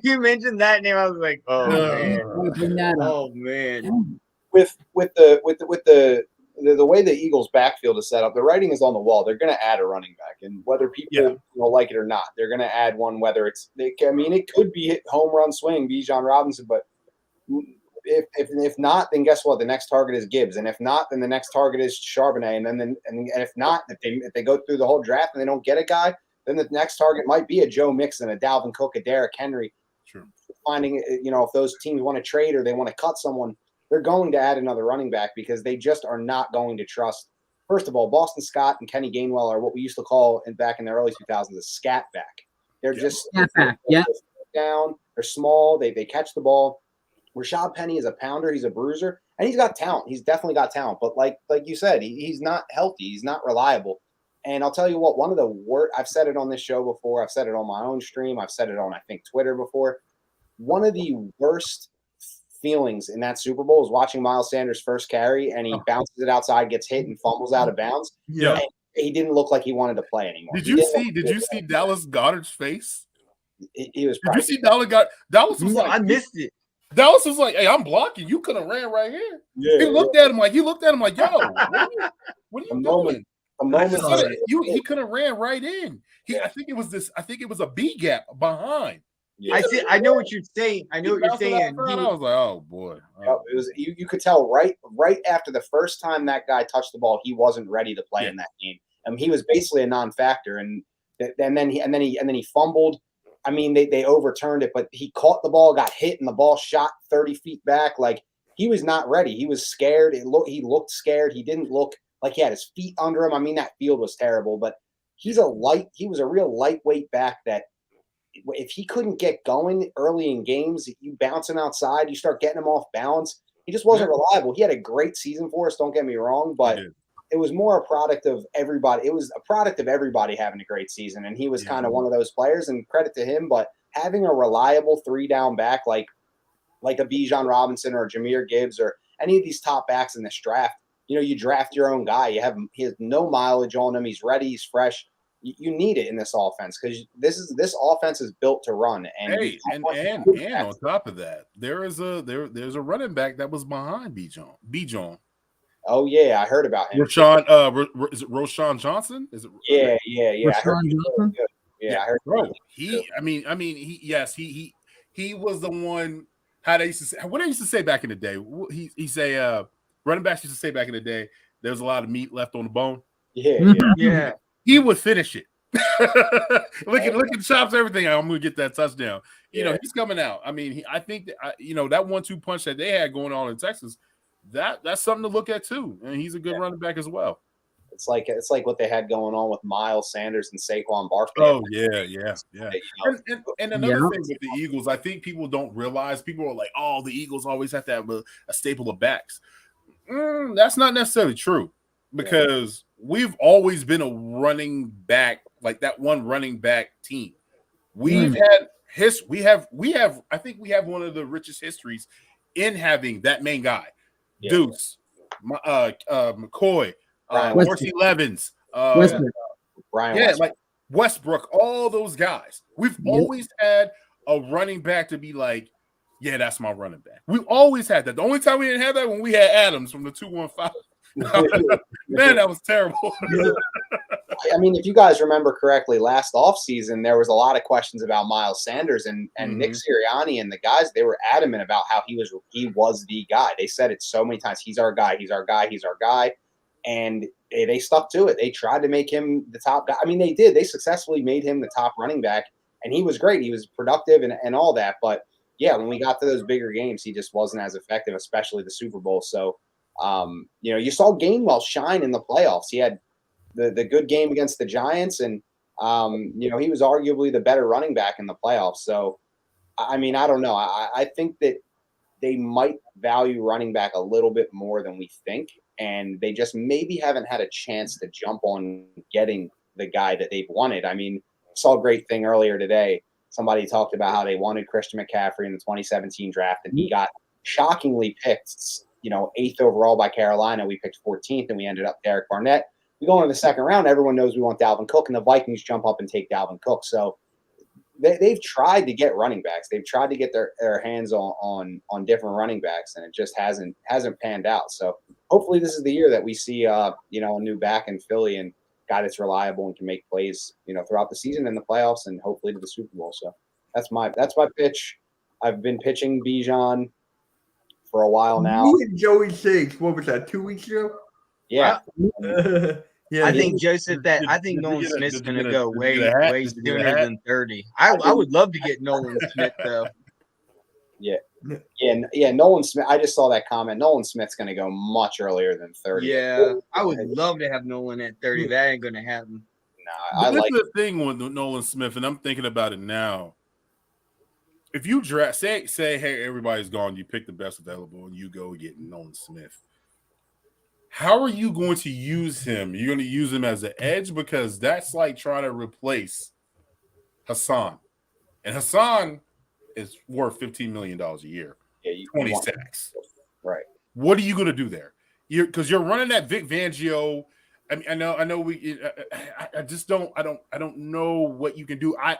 You mentioned that name. I was like, man. With the way the Eagles' backfield is set up, the writing is on the wall. They're going to add a running back, and whether people like it or not, they're going to add one. Whether it could be home run swing, Bijan Robinson, but if not, then guess what? The next target is Gibbs, and if not, then the next target is Charbonnet, and if not, if they go through the whole draft and they don't get a guy, then the next target might be a Joe Mixon, a Dalvin Cook, a Derrick Henry. Sure. Finding if those teams want to trade or they want to cut someone, they're going to add another running back because they just are not going to trust. First of all, Boston Scott and Kenny Gainwell are what we used to call back in the early 2000s a scat back. They're just down. They're small. They catch the ball. Rashad Penny is a pounder. He's a bruiser, and he's got talent. He's definitely got talent. But like you said, he's not healthy. He's not reliable. And I'll tell you what, one of the worst, I've said it on this show before. I've said it on my own stream. I've said it on, I think, Twitter before. One of the worst feelings in that Super Bowl is watching Miles Sanders first carry, and he bounces it outside, gets hit, and fumbles out of bounds. Yeah. And he didn't look like he wanted to play anymore. Did you see Dallas Goedert's face? He was. Did you see Dallas was like, I missed it. Dallas was like, "Hey, I'm blocking. You could have ran right here." Yeah, he looked at him like, "Yo, what are you doing?" He could have ran right in. I think it was a B gap behind. Yeah. I know what you're saying. I know what you're saying. I was like, "Oh boy." It was you could tell right after the first time that guy touched the ball, he wasn't ready to play in that game. He was basically a non-factor, and then he fumbled. I mean, they overturned it, but he caught the ball, got hit, and the ball shot 30 feet back. Like, he was not ready. He was scared. He looked scared. He didn't look like he had his feet under him. I mean, that field was terrible, but he was a real lightweight back that if he couldn't get going early in games, you bounce him outside, you start getting him off balance. He just wasn't reliable. He had a great season for us, don't get me wrong, but it was more a product of everybody. It was a product of everybody having a great season, and he was kind of one of those players, and credit to him. But having a reliable 3-down back like a Bijan Robinson or Jahmyr Gibbs or any of these top backs in this draft, you draft your own guy. He has no mileage on him. He's ready. He's fresh. You need it in this offense because this offense is built to run. And on top of that, there's a running back that was behind Bijan. Oh yeah, I heard about him. Is it Roshan Johnson? Is it? Yeah. Roshan Johnson? Yeah, I heard. Bro, he was the one. What they used to say back in the day. He say running backs used to say back in the day. There's a lot of meat left on the bone. Yeah. He would finish it. look at chops, everything. I'm gonna get that touchdown. He's coming out. I mean, I think that that 1-2 punch that they had going on in Texas. That's something to look at too, and he's a good running back as well. It's like what they had going on with Miles Sanders and Saquon Barkley. Oh yeah. And another thing with the Eagles, I think people don't realize. People are like, "Oh, the Eagles always have to have a staple of backs." That's not necessarily true because we've always been a running back, like that one running back team. We've had I think we have one of the richest histories in having that main guy. Deuce, McCoy, Marcy Levins, Westbrook. Like Westbrook, all those guys. We've always had a running back to be like, yeah, that's my running back. We've always had that. The only time we didn't have that when we had Adams from the 215. Man, that was terrible. I mean, if you guys remember correctly, last offseason, there was a lot of questions about Miles Sanders and Nick Sirianni and the guys. They were adamant about how he was the guy. They said it so many times. He's our guy. He's our guy. He's our guy. And they stuck to it. They tried to make him the top guy. I mean, they did. They successfully made him the top running back, and he was great. He was productive and all that. But, yeah, when we got to those bigger games, he just wasn't as effective, especially the Super Bowl. So, you saw Gainwell shine in the playoffs. He had the good game against the Giants, and he was arguably the better running back in the playoffs. So, I mean, I don't know. I think that they might value running back a little bit more than we think, and they just maybe haven't had a chance to jump on getting the guy that they've wanted. I mean, I saw a great thing earlier today. Somebody talked about how they wanted Christian McCaffrey in the 2017 draft, and he got shockingly picked, 8th overall by Carolina. We picked 14th, and we ended up Derek Barnett. We go into the second round. Everyone knows we want Dalvin Cook, and the Vikings jump up and take Dalvin Cook. So they've tried to get running backs. They've tried to get their hands on different running backs, and it just hasn't panned out. So hopefully this is the year that we see a new back in Philly and guy that's reliable and can make plays throughout the season and the playoffs and hopefully to the Super Bowl. So that's my pitch. I've been pitching Bijan for a while now. You and Joey Shakes, what was that, 2 weeks ago? Yeah. Yeah, I think Nolan Smith's gonna go way sooner than 30. I would love to get Nolan Smith though. Yeah. Yeah. Nolan Smith. I just saw that comment. Nolan Smith's going to go much earlier than 30. Yeah, I would love to have Nolan at 30. That ain't gonna happen. No, But I this like is the thing with Nolan Smith, and I'm thinking about it now. If you draft, say, hey, everybody's gone, you pick the best available, and you go get Nolan Smith. How are you going to use him? You're going to use him as an edge because that's like trying to replace Hassan, and Hassan is worth $15 million a year, 20 sacks. Right. What are you going to do there? Because you're running that Vic Fangio. I mean, I know. I just don't. I don't know what you can do. I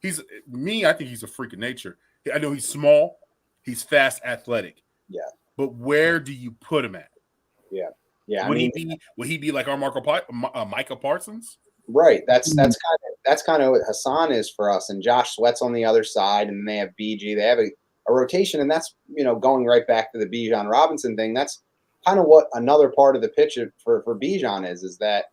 think he's a freak of nature. I know he's small, he's fast, athletic. Yeah. But where do you put him at? Yeah. Yeah. Would he be like our Micah Parsons? Right. That's kind of what Hassan is for us, and Josh Sweat's on the other side, and they have BG. They have a rotation, and that's going right back to the Bijan Robinson thing. That's kind of what another part of the pitch for Bijan is that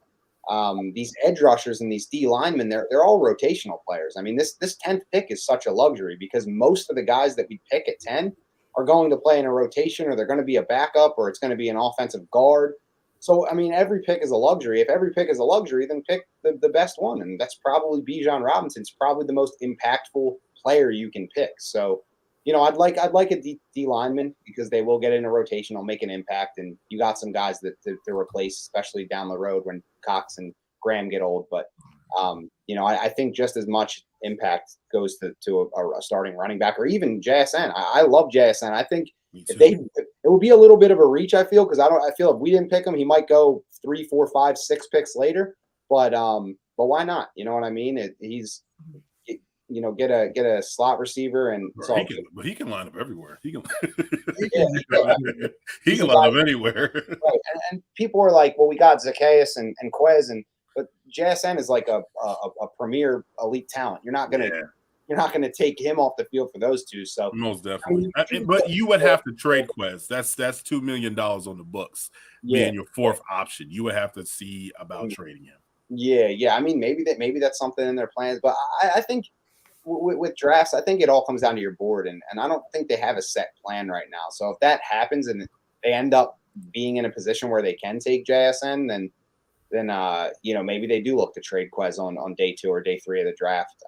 these edge rushers and these D linemen, they're all rotational players. I mean, this 10th pick is such a luxury because most of the guys that we pick at 10 are going to play in a rotation, or they're going to be a backup, or it's going to be an offensive guard. So, I mean, every pick is a luxury. If every pick is a luxury, then pick the best one. And that's probably Bijan Robinson. It's probably the most impactful player you can pick. So, I'd like a D lineman because they will get in a rotation, they'll make an impact. And you got some guys to replace, especially down the road when Cox and Graham get old. But, I think just as much impact goes to a starting running back or even JSN. I love JSN. I think it would be a little bit of a reach, I feel, because I feel if we didn't pick him, he might go 3, 4, 5, 6 picks later. But why not? You know what I mean? Get a slot receiver and he can line up everywhere. He can he can line up anywhere. Right. And people are like, well, we got Zacchaeus and Quez, but JSN is like a premier elite talent. You're not gonna take him off the field for those two. So most definitely. But you would have to trade Quez. That's $2 million on the books. Being your fourth option. You would have to see about trading him. Yeah. I mean, maybe that's something in their plans. But I think with drafts, I think it all comes down to your board, and I don't think they have a set plan right now. So if that happens and they end up being in a position where they can take JSN, then maybe they do look to trade Quez on day 2 or day 3 of the draft.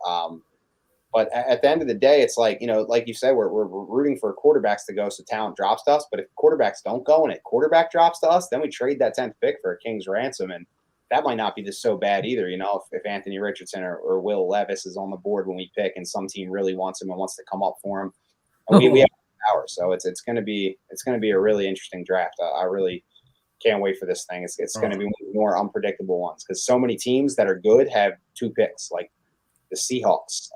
But at the end of the day, it's like, like you said, we're rooting for quarterbacks to go so talent drops to us. But if quarterbacks don't go and a quarterback drops to us, then we trade that 10th pick for a king's ransom. And that might not be just so bad either, if Anthony Richardson or Will Levis is on the board when we pick and some team really wants him and wants to come up for him. And we have power. So it's going to be a really interesting draft. I really can't wait for this thing. It's going to be one of the more unpredictable ones because so many teams that are good have 2 picks, like the Seahawks,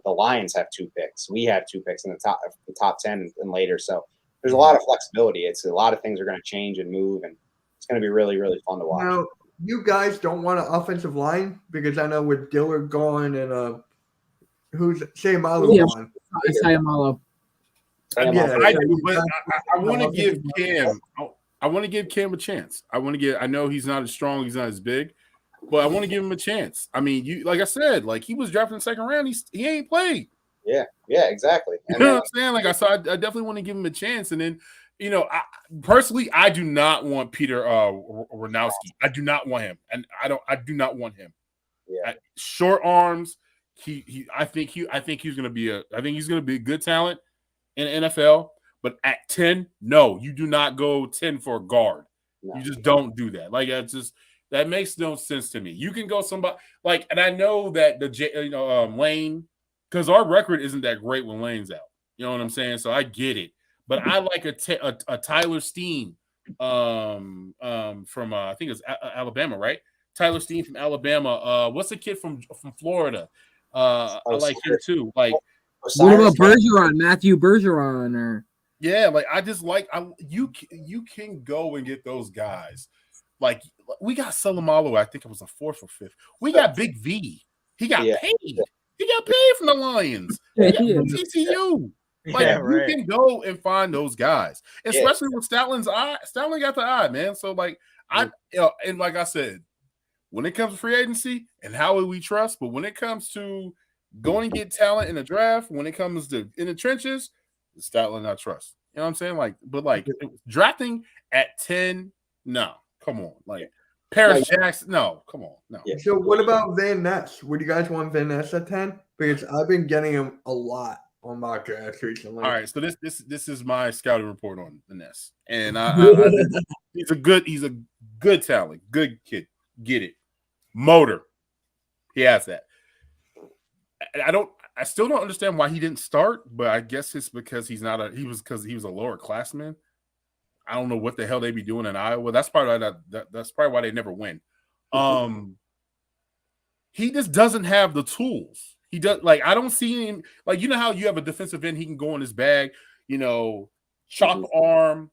the Lions have 2 picks. We have 2 picks in the top 10 and later. So there's a lot of flexibility. It's a lot of things are going to change and move, and it's going to be really, really fun to watch. Now, you guys don't want an offensive line because I know with Dillard gone and who's Sayamalo gone. Sayamalo. I want to give Cam. I want to give Cam a chance. I know he's not as strong, he's not as big, but I want to give him a chance. I mean, like I said, like he was drafted in the 2nd round. He ain't played. Yeah, exactly. You know what I'm saying? Like I definitely want to give him a chance. And then, personally, I do not want Peter Ranowski. I do not want him, and I do not want him. Yeah, short arms. I think he's going to be a good talent in NFL. But at 10, no, you do not go 10 for a guard. No. You just don't do that. Like that makes no sense to me. You can go somebody and I know that Lane, because our record isn't that great when Lane's out. You know what I'm saying? So I get it. But I like a Tyler Steen from I think it's Alabama, right? Tyler Steen from Alabama. What's the kid from Florida? I like him too. Like what about Bergeron, Matthew Bergeron, or yeah, like I just like you can go and get those guys. Like we got Salamalo, I think it was a 4th or 5th. We got Big V. He got paid. He got paid from the Lions. He got from TCU. Like you can go and find those guys, especially with Stoutland's eye. Stoutland got the eye, man. So like and like I said, when it comes to free agency and how we trust, but when it comes to going and get talent in the draft, when it comes to in the trenches, Statler I trust. You know what I'm saying? Like, but like drafting at 10, no, come on. Like Paris Jackson, no, come on, no. Yeah. So what about Van Ness? Would you guys want Van Ness at 10? Because I've been getting him a lot on mock drafts recently. All right, so this is my scouting report on the Ness, and he's a good talent, good kid, get it, motor, he has that. I still don't understand why he didn't start, but I guess it's because he was a lower classman. I don't know what the hell they be doing in Iowa. That's probably why they never win. He just doesn't have the tools. He does like I don't see him like you know how you have a defensive end, he can go in his bag, chop arm,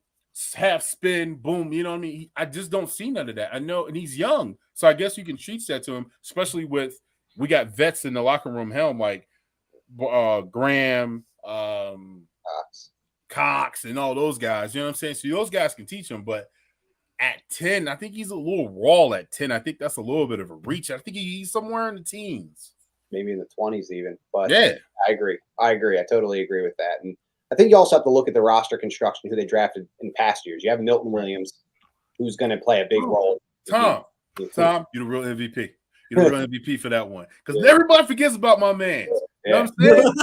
half spin, boom. You know what I mean? I just don't see none of that. I know, and he's young, so I guess you can treat that to him, especially with we got vets in the locker room helm like Graham, Cox, and all those guys. You know what I'm saying? So those guys can teach him, but at 10, I think he's a little raw at 10. I think that's a little bit of a reach. I think he's somewhere in the teens. Maybe in the 20s even. But yeah, I agree. I totally agree with that. And I think you also have to look at the roster construction, who they drafted in past years. You have Milton Williams, who's going to play a big role. Tom, you're the real MVP. You're the real MVP for that one. Because everybody forgets about my man. You know what I'm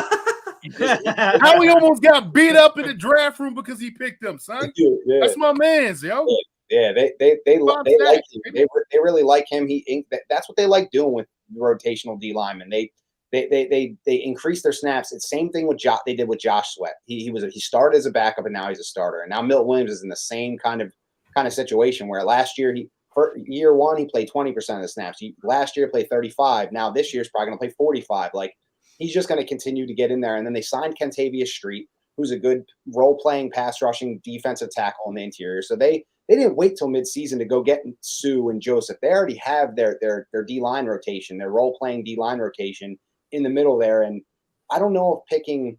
saying? How he almost got beat up in the draft room because he picked him, son. Yeah. That's my man's, yo. Yeah, they like him. They really like him. That's what they like doing with rotational D linemen. They increase their snaps. It's the same thing with they did with Josh Sweat. He started as a backup and now he's a starter. And now Milton Williams is in the same kind of situation where last year year one he played 20% of the snaps. Last year played 35. Now this year's probably going to play 45. Like he's just going to continue to get in there. And then they signed Kentavious Street, who's a good role-playing, pass-rushing defensive tackle on the interior. So they didn't wait till midseason to go get Sue and Joseph. They already have their D-line rotation, their role-playing D-line rotation in the middle there. And I don't know if picking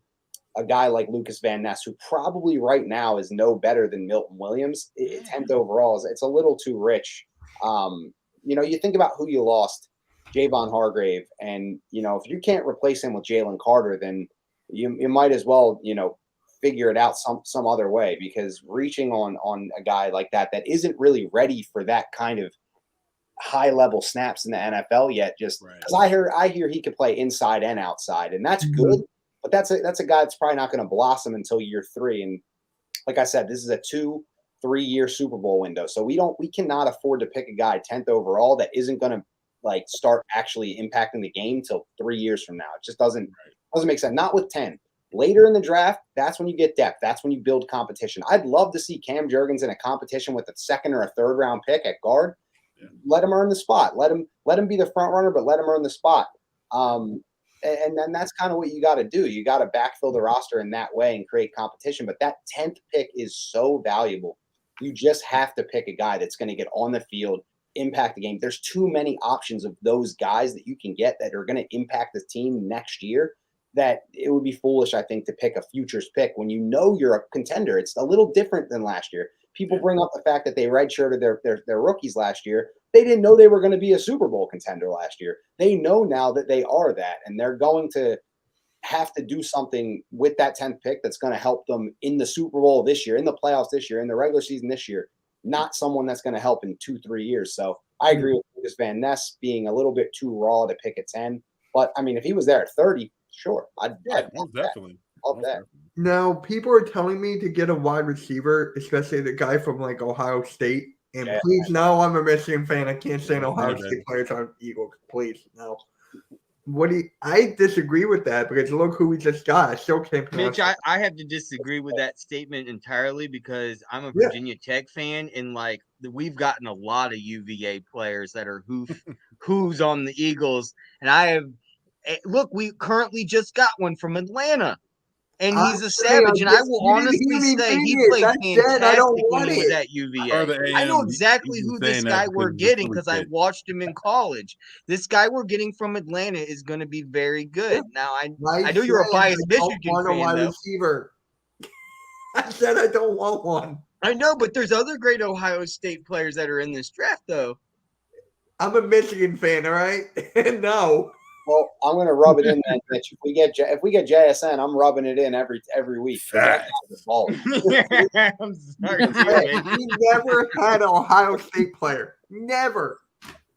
a guy like Lucas Van Ness, who probably right now is no better than Milton Williams, 10th overall, it's a little too rich. You think about who you lost, Javon Hargrave, and, if you can't replace him with Jalen Carter, then you might as well, figure it out some other way, because reaching on a guy like that isn't really ready for that kind of high level snaps in the NFL yet, just because I hear he could play inside and outside, and that's good, but that's a guy that's probably not going to blossom until year 3. And like I said, this is a 2-3 year Super Bowl window, so we cannot afford to pick a guy 10th overall that isn't going to start actually impacting the game till 3 years from now. It just doesn't make sense. Not with 10. Later in the draft, that's when you get depth. That's when you build competition. I'd love to see Cam Jurgens in a competition with a 2nd or a 3rd round pick at guard. Yeah. Let him earn the spot. Let him be the front runner, but let him earn the spot. And then that's kind of what you got to do. You got to backfill the roster in that way and create competition. But that 10th pick is so valuable. You just have to pick a guy that's going to get on the field, impact the game. There's too many options of those guys that you can get that are going to impact the team next year, that it would be foolish, I think, to pick a futures pick when you're a contender. It's a little different than last year. People bring up the fact that they redshirted their rookies last year. They didn't know they were going to be a Super Bowl contender last year. They know now that they are that, and they're going to have to do something with that 10th pick that's going to help them in the Super Bowl this year, in the playoffs this year, in the regular season this year, not someone that's going to help in 2-3 years. So I agree with Lucas Van Ness being a little bit too raw to pick at 10. But, I mean, if he was there at 30, sure. I'd definitely. Love that. Now, people are telling me to get a wide receiver, especially the guy from Ohio State. And please, now I'm a Michigan fan. I can't say Ohio State players aren't Eagles. Please, no. I disagree with that, because look who we just got. I still can't pronounce Mitch, I have to disagree with that statement entirely, because I'm a Virginia Tech fan, and we've gotten a lot of UVA players that are who's on the Eagles, and we currently just got one from Atlanta. And he's a savage, and I will honestly say he played fantastic when he was at UVA. I know exactly who this guy we're getting, because I watched him in college. This guy we're getting from Atlanta is going to be very good. Now, I know you're a biased Michigan fan, though. Receiver. I said I don't want one. I know, but there's other great Ohio State players that are in this draft, though. I'm a Michigan fan, all right? No. Well, I'm going to rub it in, man, Mitch. If we get JSN, I'm rubbing it in every week. Facts. I'm sorry, too, man. We never had an Ohio State player. Never.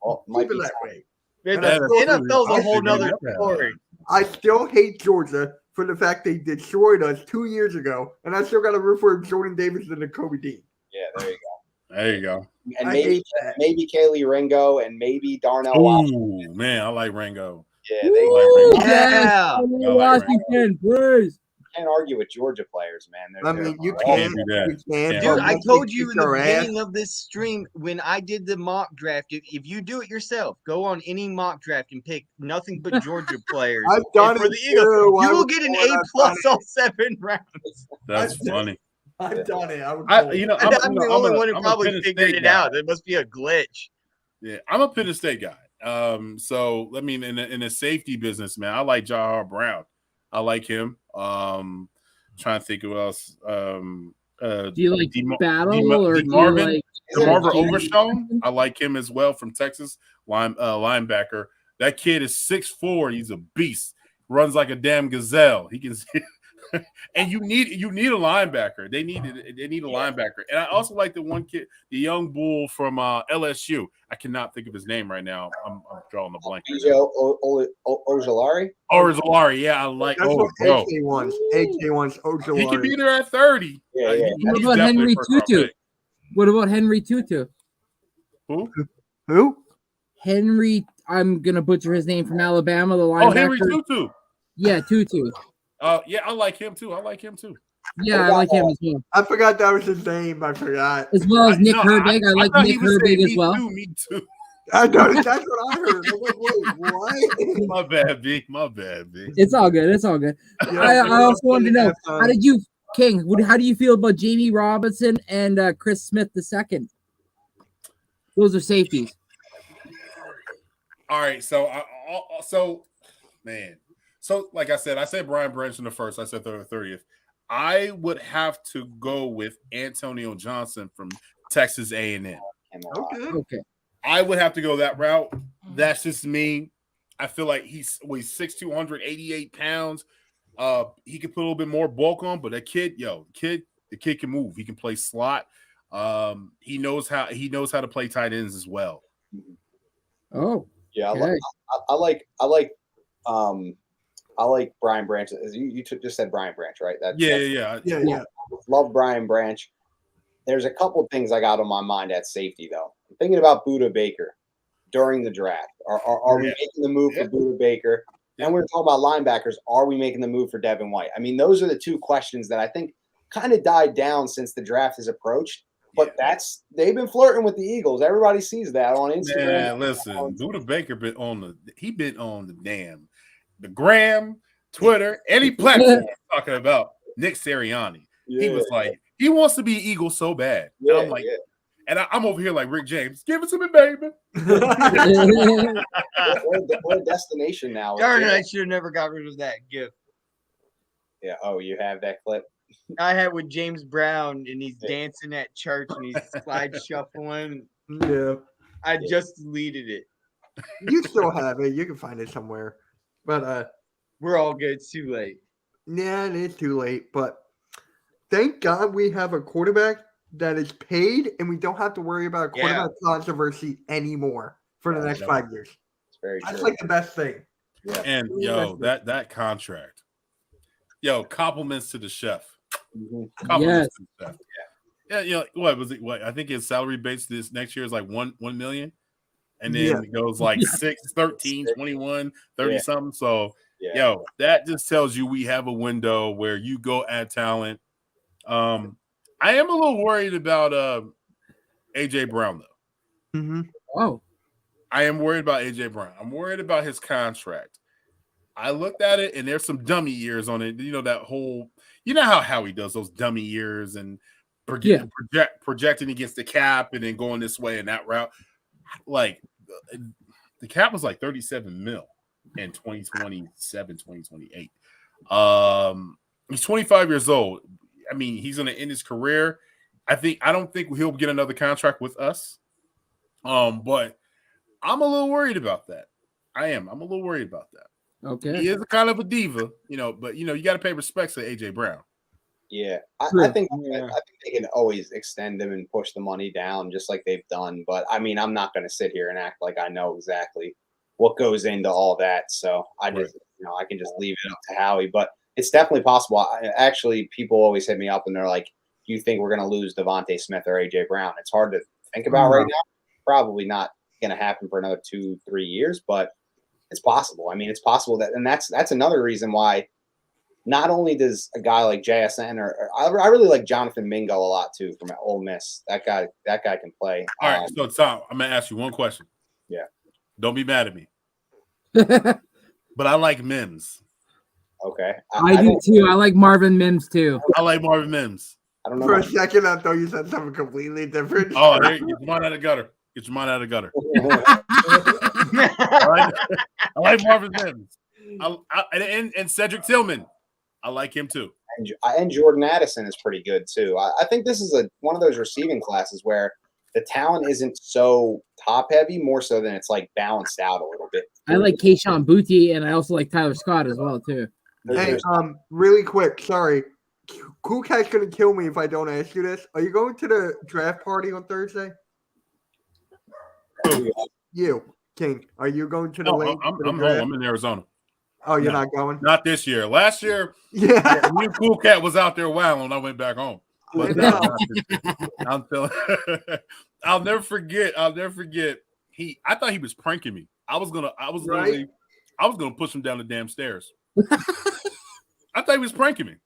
Well, might Keep it be that time. way. Man, And I the still- NFL's a whole I nother should do that. story. I still hate Georgia for the fact they destroyed us 2 years ago, and I still got to root for Jordan Davis and Kobe Dean. Yeah, there you go. There you go. And I maybe hate that. maybe Kaylee Ringo and maybe Darnell Washington. Ooh, man, I like Rango. Yeah, they like Ringo. Yeah. Washington, please. can't argue with Georgia players, man. I mean, you they're all- can't. do that. You can't. Yeah. Dude, but I once told they you kick in the your ass- beginning of this stream when I did the mock draft, if you do it yourself, go on any mock draft and pick nothing but Georgia players. I've done for it the Eagles. too. You I will was get an bored. A I've plus done all 7 rounds. That's I- funny. I've done it. I was I'm I'm the only one who I'm a probably Penn figured State it guy. out. There must be a glitch. Yeah, I'm a Penn State guy. So I mean, in the safety business, man, I like Jahar Brown. I like him. Trying to think who else. Do you like DeMar- Battle DeMar- or do you DeMarvin? like DeMarvin Jimmy Overshown, I like him as well from Texas, linebacker. That kid is 6'4". He's a beast. Runs like a damn gazelle. He can, and you need a linebacker. They need a linebacker. And I also like the one kid, the young bull from LSU. I cannot think of his name right now. I'm drawing the blank. DJ Ojolari. Orzolari, yeah, I like. That's Oh, what bro, AK wants. AK wants he Ojolari. could be there at 30. Yeah, yeah. What He's about definitely Henry a first-round Tutu? pick. What about Henry Tutu? Who? Who? Henry, I'm gonna butcher his name, from Alabama, the linebacker. Oh, Henry Tutu. Yeah, Tutu. Yeah, I like him too. Yeah, I like him as well. I forgot that was his name. I forgot. As well as Nick No, Herbig. I like thought Nick he was saying Herbig as me well. Too, me too. I know that's what I heard. I'm like, wait, what? My bad, B. My bad, B. It's all good. It's all good. Yeah, I also wanted to know, halftime. how did you, King? How do you feel about Jamie Robinson and Chris Smith II? Those are safeties. All right, so man, so like I said Brian Branch in the first. I said 30th. I would have to go with Antonio Johnson from Texas A&M. Okay. Okay. I would have to go that route. That's just me. I feel like he's 6'2", 188 pounds. He could put a little bit more bulk on, but the kid can move. He can play slot. He knows how to play tight ends as well. Oh. Yeah, okay. I like Brian Branch. You just said Brian Branch, right? Yeah. Love Brian Branch. There's a couple things I got on my mind at safety, though. I'm thinking about Budda Baker during the draft. Are we making the move for Budda Baker? And we're talking about linebackers. Are we making the move for Devin White? I mean, those are the two questions that I think kind of died down since the draft has approached. But they've been flirting with the Eagles. Everybody sees that on Instagram. Man, listen, Budda Baker been on the gram, Twitter, any platform talking about Nick Sirianni. Yeah. He was like, he wants to be an Eagle so bad. Yeah, and I'm like, and I'm over here like Rick James, give it to me, baby. We're a destination now. Darn it, I should have never got rid of that gift. Yeah. Oh, you have that clip? I had with James Brown, and he's dancing at church, and he's slide shuffling. Yeah. I just deleted it. You still have it. You can find it somewhere. But We're all good. It's too late. yeah, it is too late. But thank God we have a quarterback that is paid, and we don't have to worry about quarterback controversy anymore for the next 5 years. It's very true. That's like the best thing. Yeah. And that contract. Compliments to the chef. Mm-hmm. Compliments to the chef. Yeah, what was it? What I think his salary base this next year is like 1 million. And then it goes like 6, 13, 21, 30 something. So that just tells you we have a window where you go add talent. I am a little worried about AJ Brown though. Mm-hmm. Oh. I am worried about AJ Brown. I'm worried about his contract. I looked at it and there's some dummy years on it. You know, that whole, you know how Howie does those dummy years and projecting against the cap and then going this way and that route. Like the cap was like 37 mil in 2027, 2028. He's 25 years old. I mean, he's going to end his career. I don't think he'll get another contract with us. But I'm a little worried about that. I am. I'm a little worried about that. Okay. He is kind of a diva, but you got to pay respects to AJ Brown. Yeah, True. I think they can always extend them and push the money down just like they've done. But I mean, I'm not going to sit here and act like I know exactly what goes into all that. So I just, I can just leave it up to Howie. But it's definitely possible. Actually, people always hit me up and they're like, "Do you think we're going to lose Devontae Smith or AJ Brown?" It's hard to think about right now. Probably not going to happen for another 2-3 years, but it's possible. I mean, it's possible and that's another reason why. Not only does a guy like JSN or I really like Jonathan Mingo a lot too from Ole Miss. That guy can play. All right, so Tom, I'm gonna ask you one question. Yeah. Don't be mad at me. But I like Mims. Okay. I do too. I like Marvin Mims too. I like Marvin Mims. I don't know. For a second, I thought you said something completely different. Oh, hey, get your mind out of the gutter. Get your mind out of the gutter. I like Marvin Mims. And Cedric Tillman. I like him too. And Jordan Addison is pretty good too. I think this is one of those receiving classes where the talent isn't so top heavy, more so than it's like balanced out a little bit. I like Keyshawn Booty, and I also like Tyler Scott as well too. Hey, really quick, sorry. Cool Cat's gonna kill me if I don't ask you this. Are you going to the draft party on Thursday? You, King. Are you going to the link? I'm home. I'm in Arizona. Oh, you're not going? Not this year. Last year, me and Cool Cat was out there wilding. I went back home. But I'm telling. I'll never forget. I thought he was pranking me. I was gonna push him down the damn stairs. I thought he was pranking me.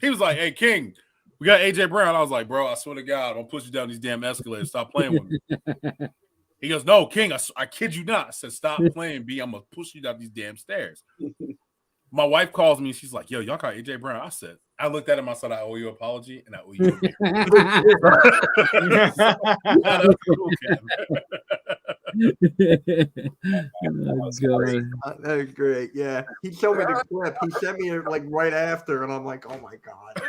He was like, "Hey, King, we got AJ Brown." I was like, "Bro, I swear to God, don't push you down these damn escalators. Stop playing with me." He goes, "No, King, I kid you not." I said, "Stop playing, B. I'm gonna push you down these damn stairs." My wife calls me. She's like, "Yo, y'all got AJ Brown." I looked at him. I said, "I owe you an apology, and I owe you That is great. Yeah, he showed me the clip. He sent me it like right after, and I'm like, "Oh my god!"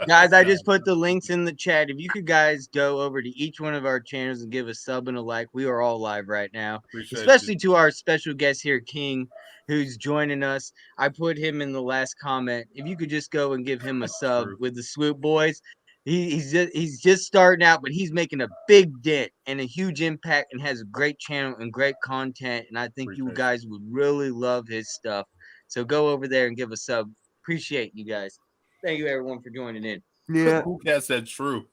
Guys, I just put the links in the chat. If you could guys go over to each one of our channels and give a sub and a like, we are all live right now. Especially to our special guest here, King, who's joining us. I put him in the last comment. If you could just go and give him a sub with the Swoop Boys. He's just starting out, but he's making a big dent and a huge impact and has a great channel and great content. And I think you guys would really love his stuff. So go over there and give a sub. Appreciate you guys. Thank you everyone for joining in. Yeah. Cool Cat said true.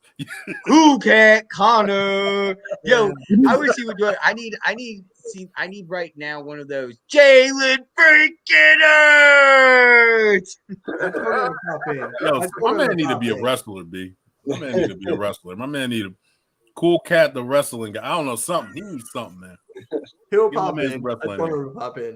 Cool Cat Connor. Yo, I wish he would do it. I need right now one of those Jalen freaking Hurts. Yo, my man need to be a wrestler, B. My man need to be a wrestler. My man need a Cool Cat, the wrestling guy. I don't know, something. He needs something, man. He'll pop in.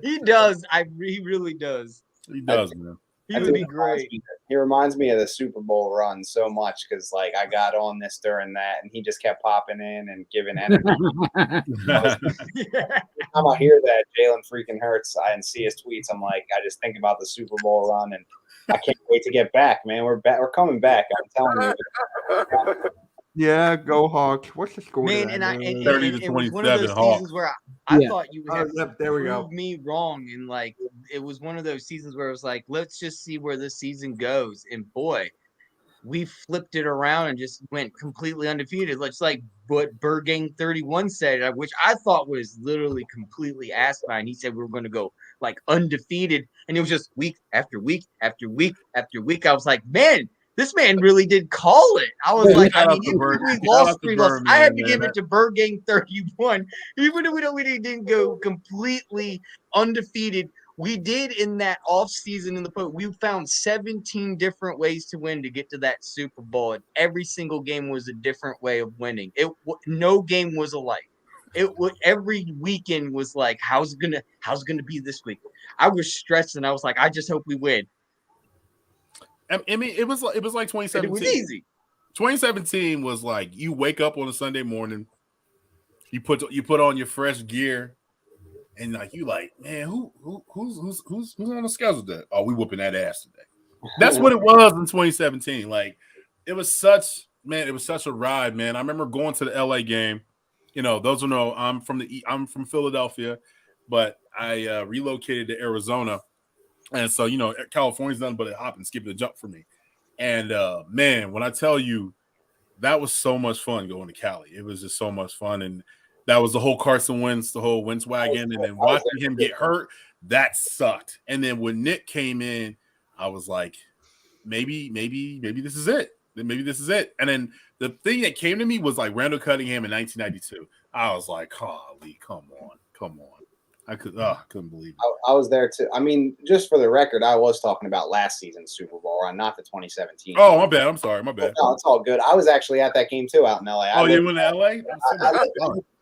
He does. He really does. He does, man. He would be great. He reminds me of the Super Bowl run so much because, like, I got on this during that, and he just kept popping in and giving energy. Every time I hear that Jalen freaking Hurts and see his tweets, I'm like, I just think about the Super Bowl run, and I can't wait to get back, man. We're back. We're coming back. I'm telling you. Yeah, go Hawks. What's the score? Man, and 30 to 27 Hawks. Where I thought you would have there we go. proved me wrong, and like it was one of those seasons where it was like, let's just see where this season goes. And boy, we flipped it around and just went completely undefeated. Just like what Bergang 31 said, which I thought was literally completely asinine. He said we were going to go like undefeated, and it was just week after week after week after week. I was like, man, this man really did call it. I was like, I mean, even if we lost 3 losses, I had to give it to Bergang 31. Even if we didn't go completely undefeated, we did in that offseason in the post. We found 17 different ways to win to get to that Super Bowl, and every single game was a different way of winning. No game was alike. Every weekend was like, how's it gonna be this week? I was stressed, and I was like, I just hope we win. I mean, it was like 2017. It was easy. 2017 was like you wake up on a Sunday morning, you put on your fresh gear, and like you like, man, who's on the schedule today? Oh, we whooping that ass today. That's what it was in 2017. Like it was such a ride, man. I remember going to the LA game. You know, those who know I'm from Philadelphia, but relocated to Arizona, and so California's nothing but a hop and skip and a jump for me. And man, when I tell you, that was so much fun going to Cali. It was just so much fun, and that was the whole Carson Wentz, the whole Wentz wagon, and then watching him get hurt, that sucked. And then when Nick came in, I was like, maybe this is it. Maybe this is it. And then the thing that came to me was like Randall Cunningham in 1992. I was like, "Holy, come on!" I couldn't believe it. I was there too. I mean, just for the record, I was talking about last season's Super Bowl run, not the 2017. Oh, my bad. I'm sorry. My bad. No, it's all good. I was actually at that game too out in LA. You went to LA?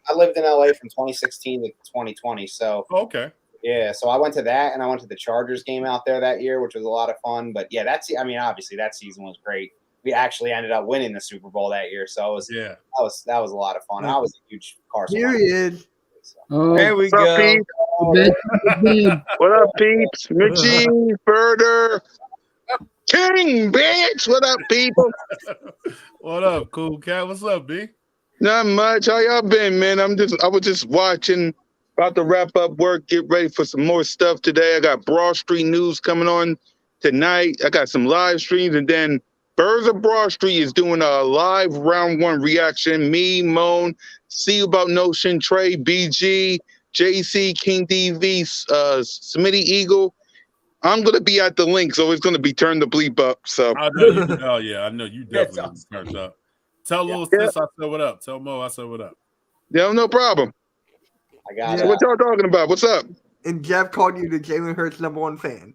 I lived in LA from 2016 to 2020. So okay. Yeah, so I went to that, and I went to the Chargers game out there that year, which was a lot of fun. But yeah, obviously that season was great. We actually ended up winning the Super Bowl that year, so that was a lot of fun. I was a huge Carson. Period. Oh, There we What's up, go. Pete? What up, Peeps? Mitchie, Further, King, bitch. What up, people? What up, Cool Cat? What's up, B? Not much. How y'all been, man? I was just watching. About to wrap up work, get ready for some more stuff today. I got Broad Street News coming on tonight. I got some live streams, and then Birds of Broad Street is doing a live round one reaction. Me, Moan, See You About Notion, Trey, BG, JC, King DV, Smitty Eagle. I'm gonna be at the link, so it's gonna be turned the bleep up. So I know you. Oh yeah, I know you definitely turned up. Tell little sis I said what up. Tell Mo I said what up. Yeah, no problem. I got So what y'all talking about? What's up? And Jeff called you the Jalen Hurts #1 fan.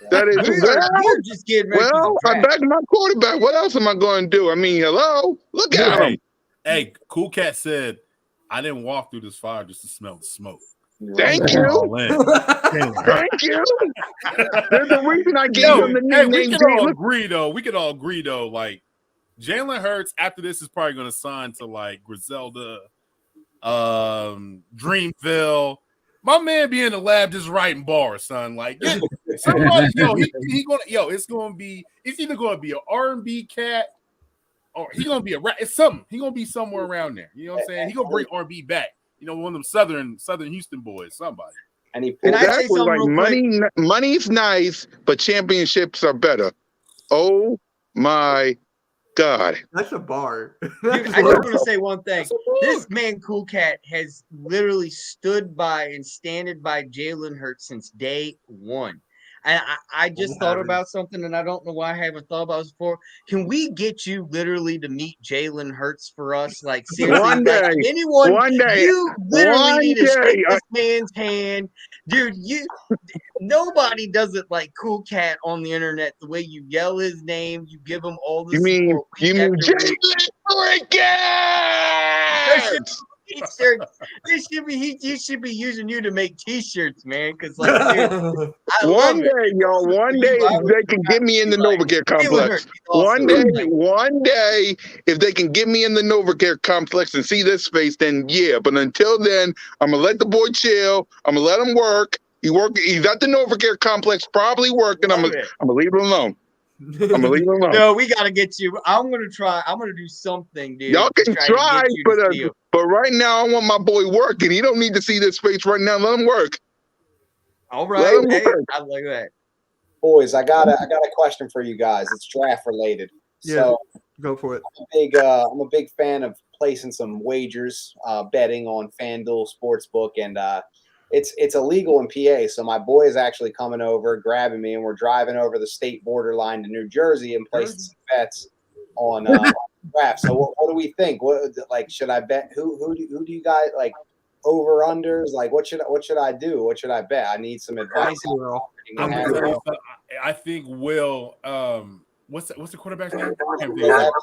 That is We're just getting ready. I'm back to my quarterback. What else am I going to do? I mean, hello, look at him. Hey, Cool Cat said, "I didn't walk through this fire just to smell the smoke." Thank you. Thank you. There's a reason I gave him the nickname. We can all agree though. Like Jalen Hurts after this is probably going to sign to like Griselda, Dreamville. My man be in the lab just writing bars, son. Like somebody, it's either gonna be an R&B cat or he's gonna be a rap. It's something. He's gonna be somewhere around there. You know what I'm saying? He's gonna bring R&B back. One of them southern Houston boys. Somebody. And exactly like money's nice, but championships are better. Oh my God. That's a bar. Dude, I just want to say one thing. This man, Cool Cat, has literally stood by and standed by Jalen Hurts since day one. And I just thought about something, and I don't know why I haven't thought about this before. Can we get you literally to meet Jalen Hurts for us? Like, seriously, one day, you literally need to shake this man's hand. Dude, nobody does it like Cool Cat on the internet, the way you yell his name, you give him all the support. You mean Jalen Hurts? T-shirts. He should be using you to make T-shirts, man. Because one day, if they can get me in the NovaCare complex. One day, if they can get me in the NovaCare complex and see this space, then yeah. But until then, I'm gonna let the boy chill. I'm gonna let him work. He's at the NovaCare complex, probably working. I'm gonna leave him alone. No, we gotta get you. I'm gonna try. I'm gonna do something, dude. Y'all can try, but right now I want my boy working. He don't need to see this space right now. Let him work. All right, I like that. Boys, I got a question for you guys. It's draft related. Yeah, so go for it. I'm a big fan of placing some wagers, betting on FanDuel Sportsbook, and it's illegal in PA. So my boy is actually coming over, grabbing me, and we're driving over the state borderline to New Jersey and placing some bets on draft. So what do we think? Should I bet? Who do you guys like? Over unders? Like what should I do? What should I bet? I need some advice. I think Will. What's the quarterback's name? Will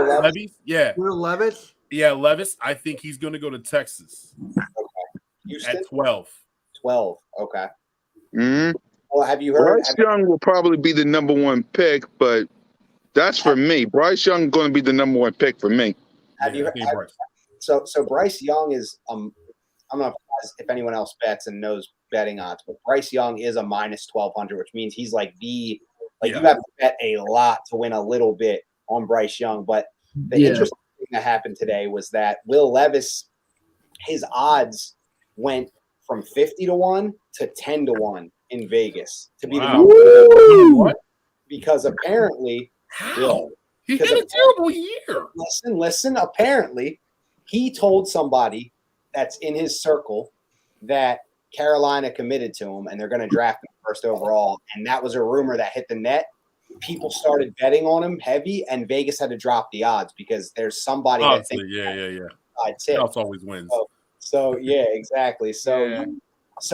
Levis. Yeah. Will Levis. Yeah, Levis. I think he's going to go to Texas. Okay. Houston? At 12. 12. Okay. Mm-hmm. Well, have you heard? Bryce Young will probably be the #1 pick, but that's for me. Bryce Young going to be the #1 pick for me. Have you heard? So Bryce Young is I'm not surprised if anyone else bets and knows betting odds, but Bryce Young is a -1200, which means he's like you have to bet a lot to win a little bit on Bryce Young. But the interesting thing that happened today was that Will Levis, his odds went from 50-1 to 10-1 in Vegas to be the Wow. number What? because apparently How? He because had a terrible year. listen. Apparently, he told somebody that's in his circle that Carolina committed to him and they're going to draft him first overall. And that was a rumor that hit the net. People started betting on him heavy, and Vegas had to drop the odds because there's somebody that thinks House always wins. So yeah, exactly. So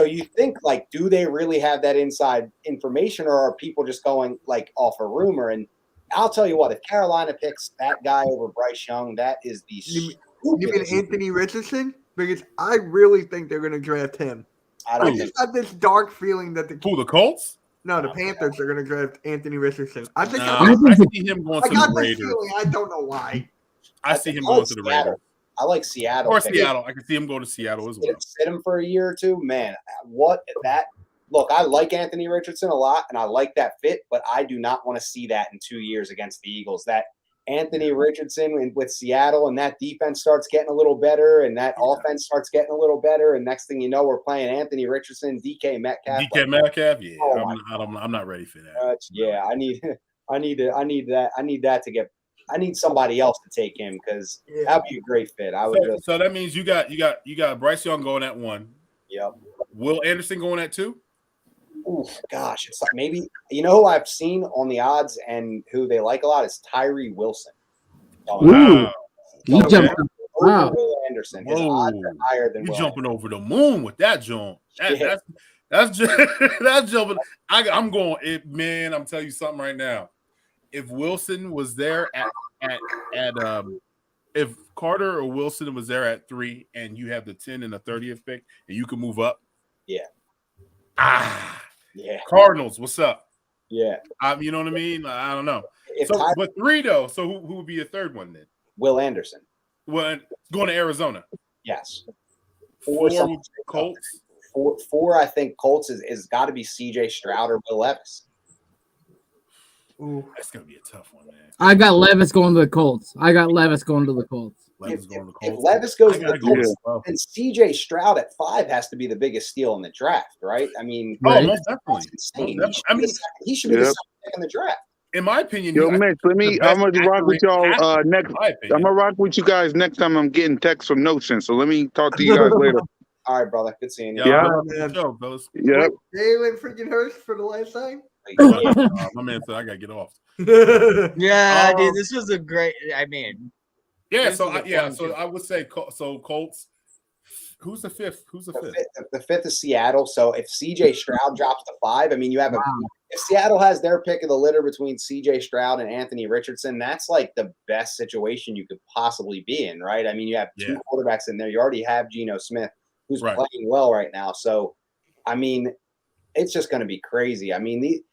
you think like, do they really have that inside information, or are people just going like off a rumor? And I'll tell you what, if Carolina picks that guy over Bryce Young, that is the You mean Anthony Richardson? Because I really think they're going to draft him. I just have this dark feeling that the Colts? No, the Panthers are going to draft Anthony Richardson. I think I see him going to the Raiders. Feeling, I don't know why. I see him going to the Raiders. I like Seattle. Or Seattle. I can see him go to Seattle as well. Sit him for a year or two. Man, what that – look, I like Anthony Richardson a lot, and I like that fit, but I do not want to see that in 2 years against the Eagles. That Anthony Richardson with Seattle and that defense starts getting a little better and that offense starts getting a little better, and next thing you know, we're playing Anthony Richardson, DK Metcalf. Metcalf, yeah. I'm not ready for that. I need that to get – I need somebody else to take him because that'd be a great fit. So that means you got Bryce Young going at 1. Yep. Will Anderson going at 2? Oof, gosh, it's like maybe who I've seen on the odds and who they like a lot is Tyree Wilson. Wow. Wow. Will Anderson. His odds are higher than You're jumping over the moon with that joint. That's jumping. I'm going. Man, I'm telling you something right now. If Wilson was there if Carter or Wilson was there at 3 and you have the 10 and the 30th pick and you can move up. Yeah. Yeah. Cardinals, what's up? Yeah. You know what I mean? I don't know. But 3 though. So who would be a third one then? Will Anderson. Well, going to Arizona. Yes. 4 Colts. 4 I think Colts is got to be CJ Stroud or Will Levis. Ooh, that's gonna be a tough one, man. I got Levis going to the Colts. If Levis goes to the Colts, then CJ Stroud at 5 has to be the biggest steal in the draft, right? I mean, most definitely. Insane. He should be the second pick in the draft. In my opinion, Mitch, I'm gonna rock with y'all next. I'm gonna rock with you guys next time I'm getting texts from Notion. So let me talk to you guys later. All right, brother. Good seeing you. Yeah. Yep. Jalen freaking Hurts for the last time. My man said I gotta get off. Yeah, dude, this was a great. I mean, So I would say Colts. Who's the fifth? The fifth is Seattle. So if CJ Stroud drops to 5, I mean, you have if Seattle has their pick of the litter between CJ Stroud and Anthony Richardson, that's like the best situation you could possibly be in, right? I mean, you have 2 quarterbacks in there. You already have Geno Smith, who's playing well right now. So, I mean, it's just going to be crazy. I mean, we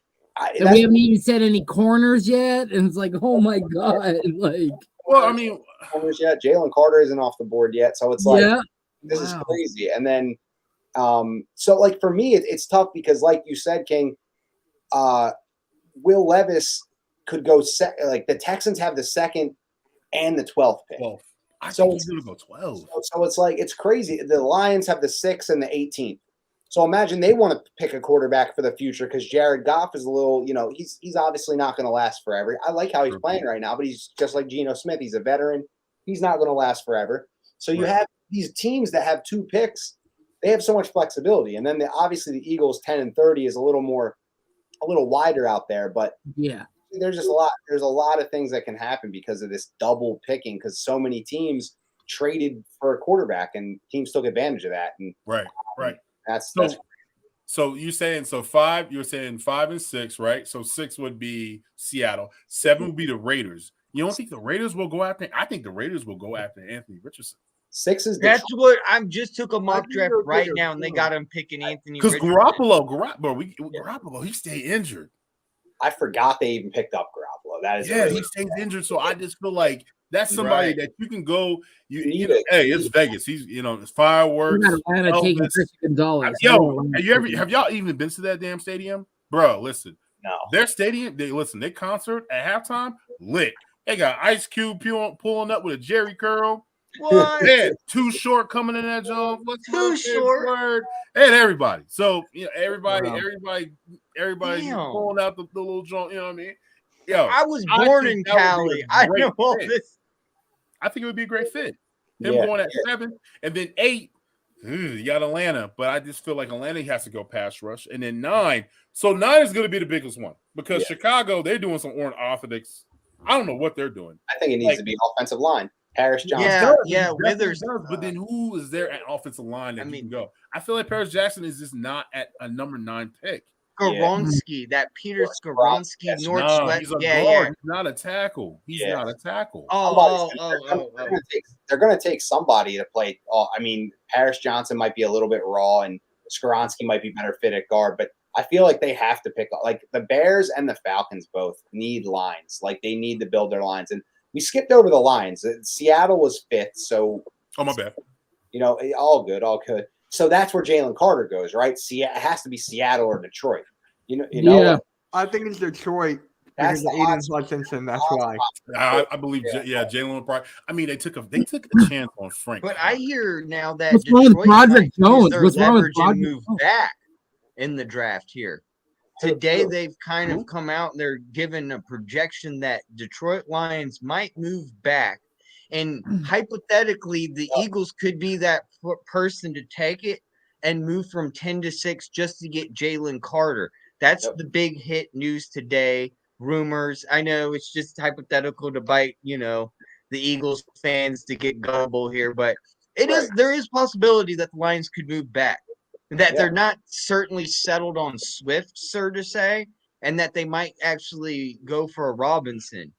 haven't even said any corners yet, and it's like, oh my god, like. Well, I mean, corners yet. Jalen Carter isn't off the board yet, so it's like this is crazy. And then, so like for me, it's tough because, like you said, King, Will Levis could go like the Texans have the 2nd and the 12th pick. So he's gonna go 12. So it's like it's crazy. The Lions have the 6th and the 18th. So imagine they want to pick a quarterback for the future because Jared Goff is a little, he's obviously not going to last forever. I like how he's playing right now, but he's just like Geno Smith. He's a veteran. He's not going to last forever. So you have these teams that have 2 picks. They have so much flexibility. And then obviously the Eagles 10 and 30 is a little wider out there. But there's just there's a lot of things that can happen because of this double picking because so many teams traded for a quarterback and teams took advantage of that. And right. That's so you're saying 5, you're saying 5 and 6, right? So 6 would be Seattle, 7 would be the Raiders. You don't think the Raiders will go after? I think the Raiders will go after Anthony Richardson. 6 is that's what I'm just took a mock draft right now, and they got him picking Anthony because Richardson. Garoppolo, he stayed injured. I forgot they even picked up Garoppolo. That is he stays injured. So I just feel like that's somebody that you can go. Hey, it's Vegas. He's it's fireworks. Have y'all even been to that damn stadium, bro? Listen, no, their stadium. Their concert at halftime lit. They got Ice Cube pulling up with a Jerry curl. What? Man, Too Short coming in that job. What's Too my Short? word? And everybody. So everybody Damn. pulling out the little joint. You know what I mean? Yo, I was born think in that would be Cali. a I great know all fit. this. I think it would be a great fit. Him Yeah, going at 7 and then 8. You got Atlanta, but I just feel like Atlanta has to go pass rush. And then 9. So 9 is going to be the biggest one because Chicago, they're doing some orthodox. I don't know what they're doing. I think it needs to be offensive line. Paris Johnson. Yeah, It Withers. does, but then who is there at offensive line that you can go? I feel like Paris Jackson is just not at a number 9 pick. Skoronsky, that Peter Skoronsky, He's a Northwest. guard. Yeah. He's not a tackle. He's not a tackle. They're going to take somebody to play. I mean, Paris Johnson might be a little bit raw, and Skoronsky might be better fit at guard, but I feel like they have to pick – like the Bears and the Falcons both need lines. Like they need to build their lines. And we skipped over the lines. Seattle was 5th, so – oh, my bad. You know, all good. So that's where Jalen Carter goes, right? It has to be Seattle or Detroit. You know. I think it's Detroit. That's because of Aiden Hutchinson. That's why. I believe. Jalen would probably. I mean, they took a chance on Frank. But I hear now that What's wrong with Detroit Broderick might use Jones? their What's wrong with leverage and Broderick move Jones? back in the draft here. Today they've kind of come out and they're given a projection that Detroit Lions might move back. And hypothetically, the Eagles could be that person to take it and move from 10 to 6 just to get Jalen Carter. That's the big hit news today. Rumors. I know it's just hypothetical to bite, the Eagles fans to get gullible here, but there is possibility that the Lions could move back. That they're not certainly settled on Swift, so to say, and that they might actually go for a Robinson.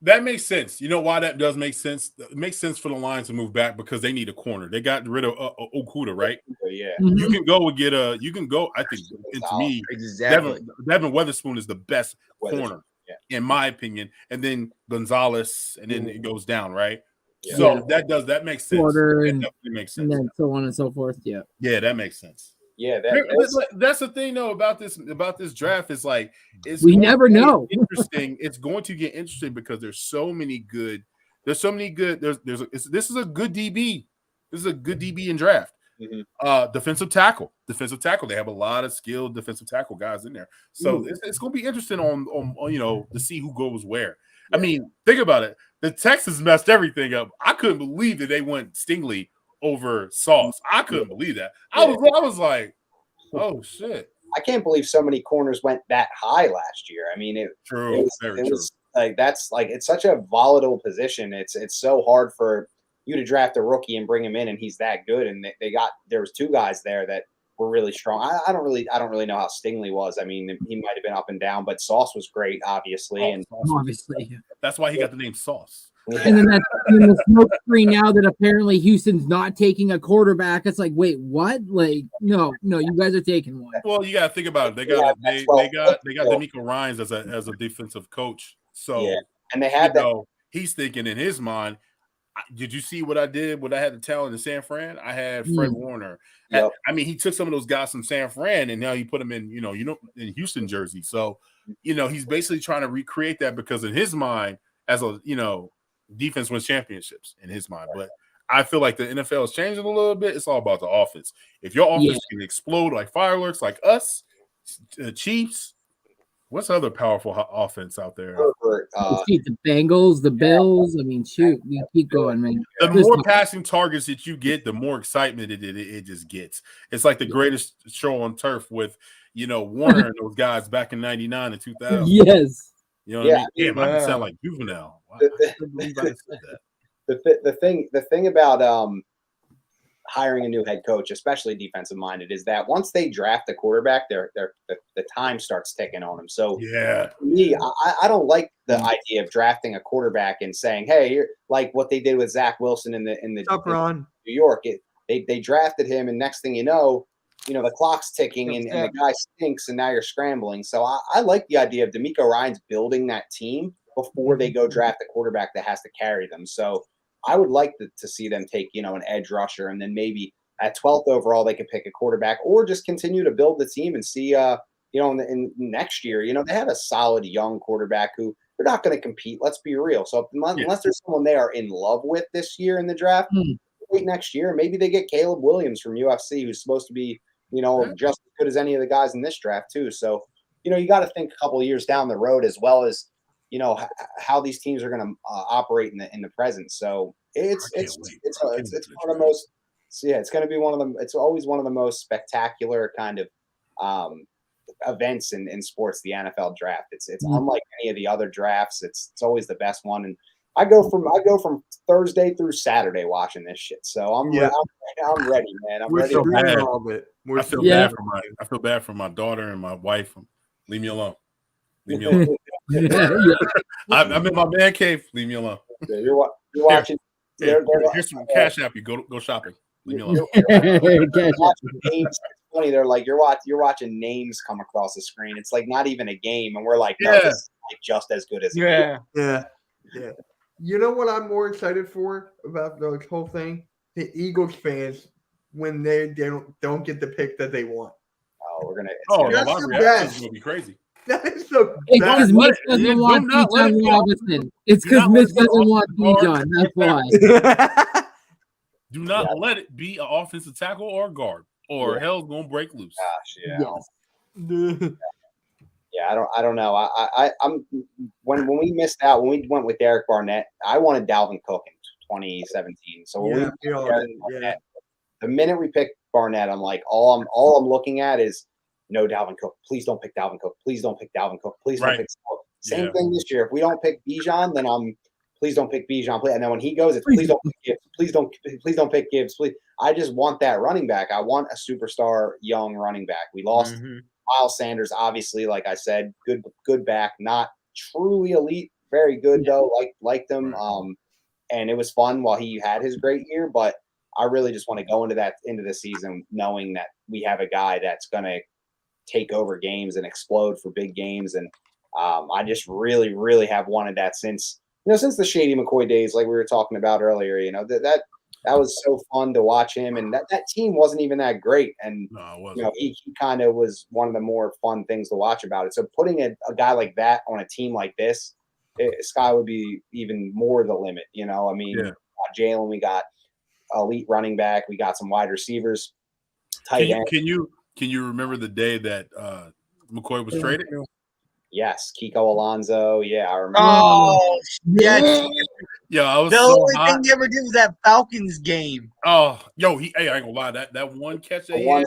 That makes sense. You know why that does make sense? It makes sense for the Lions to move back because they need a corner. They got rid of Okuda, right? Yeah. You can go and get I think, and to me, exactly. Devin Weatherspoon is the best corner, in my opinion. And then Gonzalez, and then it goes down, right? Yeah. So that makes sense. Porter that definitely makes sense. And then so on and so forth. Yeah. Yeah, that makes sense. Yeah, that's the thing though about this draft is like we never know. Interesting. It's going to get interesting because there's so many good. This is a good DB. This is a good DB in draft. Mm-hmm. Defensive tackle. They have a lot of skilled defensive tackle guys in there. So it's going to be interesting on to see who goes where. Yeah. I mean, think about it. The Texans messed everything up. I couldn't believe that they went Stingley over Sauce. I couldn't believe that. I was like, oh shit. I can't believe so many corners went that high last year. I mean, it was like it's such a volatile position. It's so hard for you to draft a rookie and bring him in and he's that good. And there was 2 guys there that were really strong. I don't really know how Stingley was. I mean, he might have been up and down, but Sauce was great, obviously. Obviously. That's why he got the name Sauce. And then that's the smoke screen now that apparently Houston's not taking a quarterback. It's like, wait, what? Like, no, you guys are taking one. Well, you got to think about it. They got D'Amico Ryans as a defensive coach. So and they had he's thinking in his mind. Did you see what I did? What I had to tell in San Fran? I had Fred Warner. Yep. I mean, he took some of those guys from San Fran and now he put them in, in Houston jersey. So, he's basically trying to recreate that because in his mind, as a defense wins championships in his mind. But I feel like the NFL is changing a little bit. It's all about the offense. If your offense can explode like fireworks, like us, Chiefs. What's other powerful offense out there? The Bengals, the Bills. I mean, shoot, we keep going, man. The more passing targets that you get, the more excitement it just gets. It's like the greatest show on turf with, Warner and those guys back in '99 and 2000. Yes. You know what I mean? Damn, I sound like juvenile. Wow. I couldn't believe I said that. The thing about hiring a new head coach, especially defensive minded, is that once they draft a quarterback, the time starts ticking on them. So for me, I don't like the idea of drafting a quarterback and saying, "Hey, you're like what they did with Zach Wilson in New York." They drafted him, and next thing you know, the clock's ticking, and the guy stinks, and now you're scrambling. So I like the idea of D'Amico Ryans building that team before they go draft a quarterback that has to carry them. So I would like to see them take, an edge rusher, and then maybe at 12th overall, they could pick a quarterback or just continue to build the team and see, in next year, they have a solid young quarterback who they're not going to compete. Let's be real. So unless there's someone they are in love with this year in the draft, wait next year. Maybe they get Caleb Williams from UFC, who's supposed to be, just as good as any of the guys in this draft too. So, you got to think a couple of years down the road, as well as, how these teams are going to operate in the present. So it's one of the most. So yeah, it's going to be one of them. It's always one of the most spectacular kind of events in sports. The NFL draft. It's unlike any of the other drafts. It's always the best one. And I go from Thursday through Saturday watching this shit. So I'm ready, man. I'm ready. I feel bad for my daughter and my wife. Leave me alone. Leave me alone. I'm in my man cave. Leave me alone. Yeah, you're watching. Here's some cash app. You go shopping. Leave me alone. It's funny. They're like you're watching names come across the screen. It's like not even a game, and we're like, no, this is like just as good as yeah. You know what I'm more excited for about the whole thing? The Eagles fans when they don't get the pick that they want. Oh, we're gonna. That's the best. best. It's gonna be crazy. That is the It's best. because Mitch doesn't want Bijan Robinson. It's because Mitch doesn't want Bijan. That's why. Do not let it be an offensive tackle or a guard, or hell's gonna break loose. Gosh, yeah. I don't know. I'm when we missed out when we went with Derek Barnett, I wanted Dalvin Cook in 2017. So the minute we picked Barnett, I'm like, all I'm looking at is no Dalvin Cook. Please don't pick Dalvin Cook. Please don't pick Dalvin Cook. Please don't pick Cook. Same thing this year. If we don't pick Bijan, then please don't pick Bijan. And then when he goes, it's please don't pick Gibbs. Please don't pick Gibbs. Please. I just want that running back. I want a superstar young running back. We lost Miles Sanders, obviously, like I said, good back, not truly elite, very good though. Liked him. And it was fun while he had his great year, but I really just want to go into the season knowing that we have a guy that's going to take over games and explode for big games. And I just really, really have wanted that since the Shady McCoy days, like we were talking about earlier. That was so fun to watch him, and that team wasn't even that great. And he kind of was one of the more fun things to watch about it. So putting a guy like that on a team like this, sky would be even more the limit. We got Jalen, we got elite running back, we got some wide receivers, tight end. Can you remember the day that McCoy was traded? Yes, Kiko Alonso. Yeah, I remember. Oh, yeah. Yo, I was the so only hot. thing he ever did was that Falcons game. Oh, yo, I ain't gonna lie. That one catch that he had,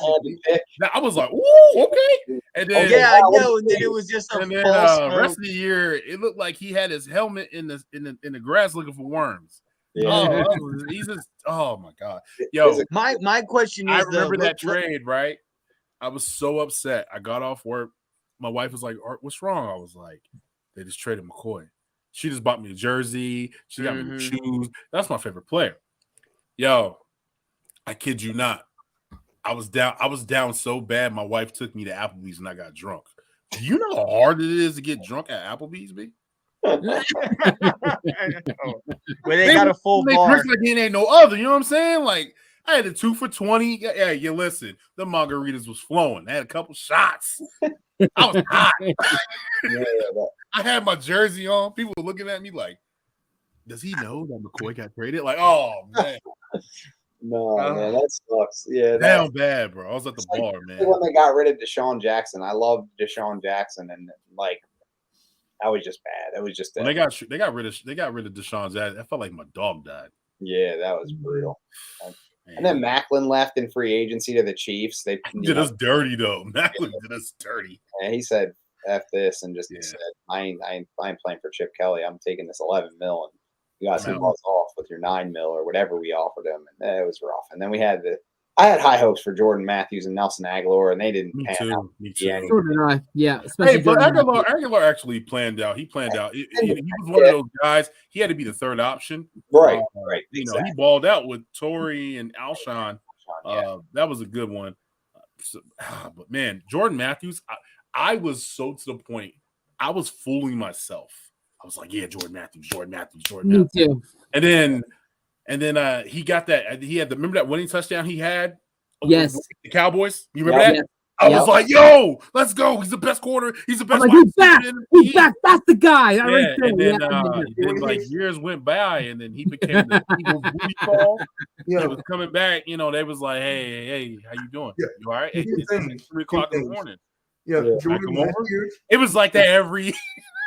I was like, ooh, okay. And then I know. And then it was just and then rest of the year, it looked like he had his helmet in the grass looking for worms. Yeah. He's just oh my god. Yo, my question is, I remember that trade, right? I was so upset. I got off work. My wife was like, Art, what's wrong? I was like, they just traded McCoy. She just bought me a jersey. She got me shoes. That's my favorite player. Yo, I kid you not. I was down so bad. My wife took me to Applebee's and I got drunk. Do you know how hard it is to get drunk at Applebee's, B? Where they got a full bar. Like it ain't no other. You know what I'm saying? Like I had a 2 for $20. Yeah, you listen. The margaritas was flowing. I had a couple shots. I was hot. I had my jersey on. People were looking at me like, does he know that McCoy got traded? Like, oh man. No, man, that sucks. Yeah, damn bad, bro. I was at the bar, man. When they got rid of Deshaun Jackson, I loved Deshaun Jackson, and like that was just bad. That was just when they got rid of Deshaun Jackson. I felt like my dog died. Yeah, that was brutal. And then Macklin left in free agency to the Chiefs. They did us dirty though. Macklin did us dirty. And he said, "F this," and just said, "I ain't playing for Chip Kelly. I'm taking this $11 million. And you guys can buzz off with your $9 million or whatever we offered him." And it was rough. And then I had high hopes for Jordan Matthews and Nelson Aguilar, and they didn't pan out. Me too. So did I. Yeah. Hey, but Aguilar actually planned out. He planned out. He was one of those guys. He had to be the third option. Right. Exactly. He balled out with Torrey and Alshon. That was a good one. But man, Jordan Matthews, I was so to the point. I was fooling myself. I was like, yeah, Jordan Matthews. Me too. And then he got that. He had remember that winning touchdown he had? Yes. The Cowboys. You remember that? I was like, "Yo, let's go! He's the best quarter. He's the best." Like, wide he's back. receiver in the He's league." back. That's the guy. That Yeah, right there. and then, Yeah. then like years went by, and then he became the Eagles booty call. He was coming back. You know, they was like, "Hey, how you doing? Yeah. You all right? It's 3:00 in the morning." Yeah, I come over. It was like that every.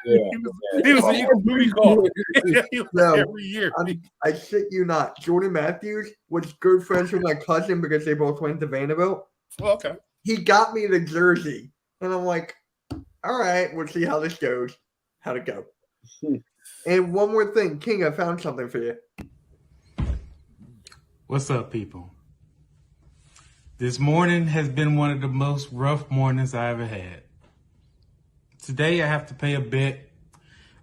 He was the Eagles booty call. He was like every year. I shit you not. Jordan Matthews was good friends with my cousin because they both went to Vanderbilt. Well, okay. He got me the jersey, and I'm like, all right, we'll see how this goes. How'd it go? And one more thing, King, I found something for you. What's up, people? This morning has been one of the most rough mornings I ever had. Today I have to pay a bet.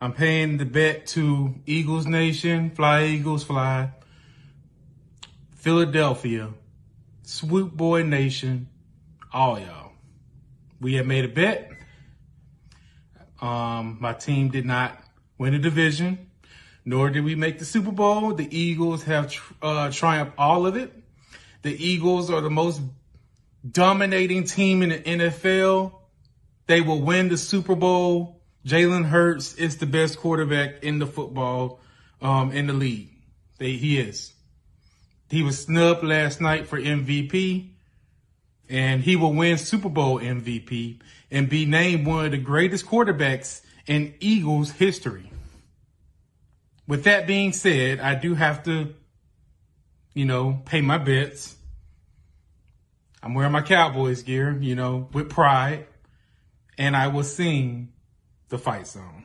I'm paying the bet to Eagles Nation, Fly Eagles Fly, Philadelphia, Swoop Boy Nation, all y'all. We have made a bet. My team did not win the division, nor did we make the Super Bowl. The Eagles have triumphed all of it. The Eagles are the most dominating team in the NFL. They will win the Super Bowl. Jalen Hurts is the best quarterback in the football, in the league. He is. He was snubbed last night for MVP, and he will win Super Bowl MVP and be named one of the greatest quarterbacks in Eagles history. With that being said, I do have to, pay my bets. I'm wearing my Cowboys gear, with pride. And I will sing the fight song.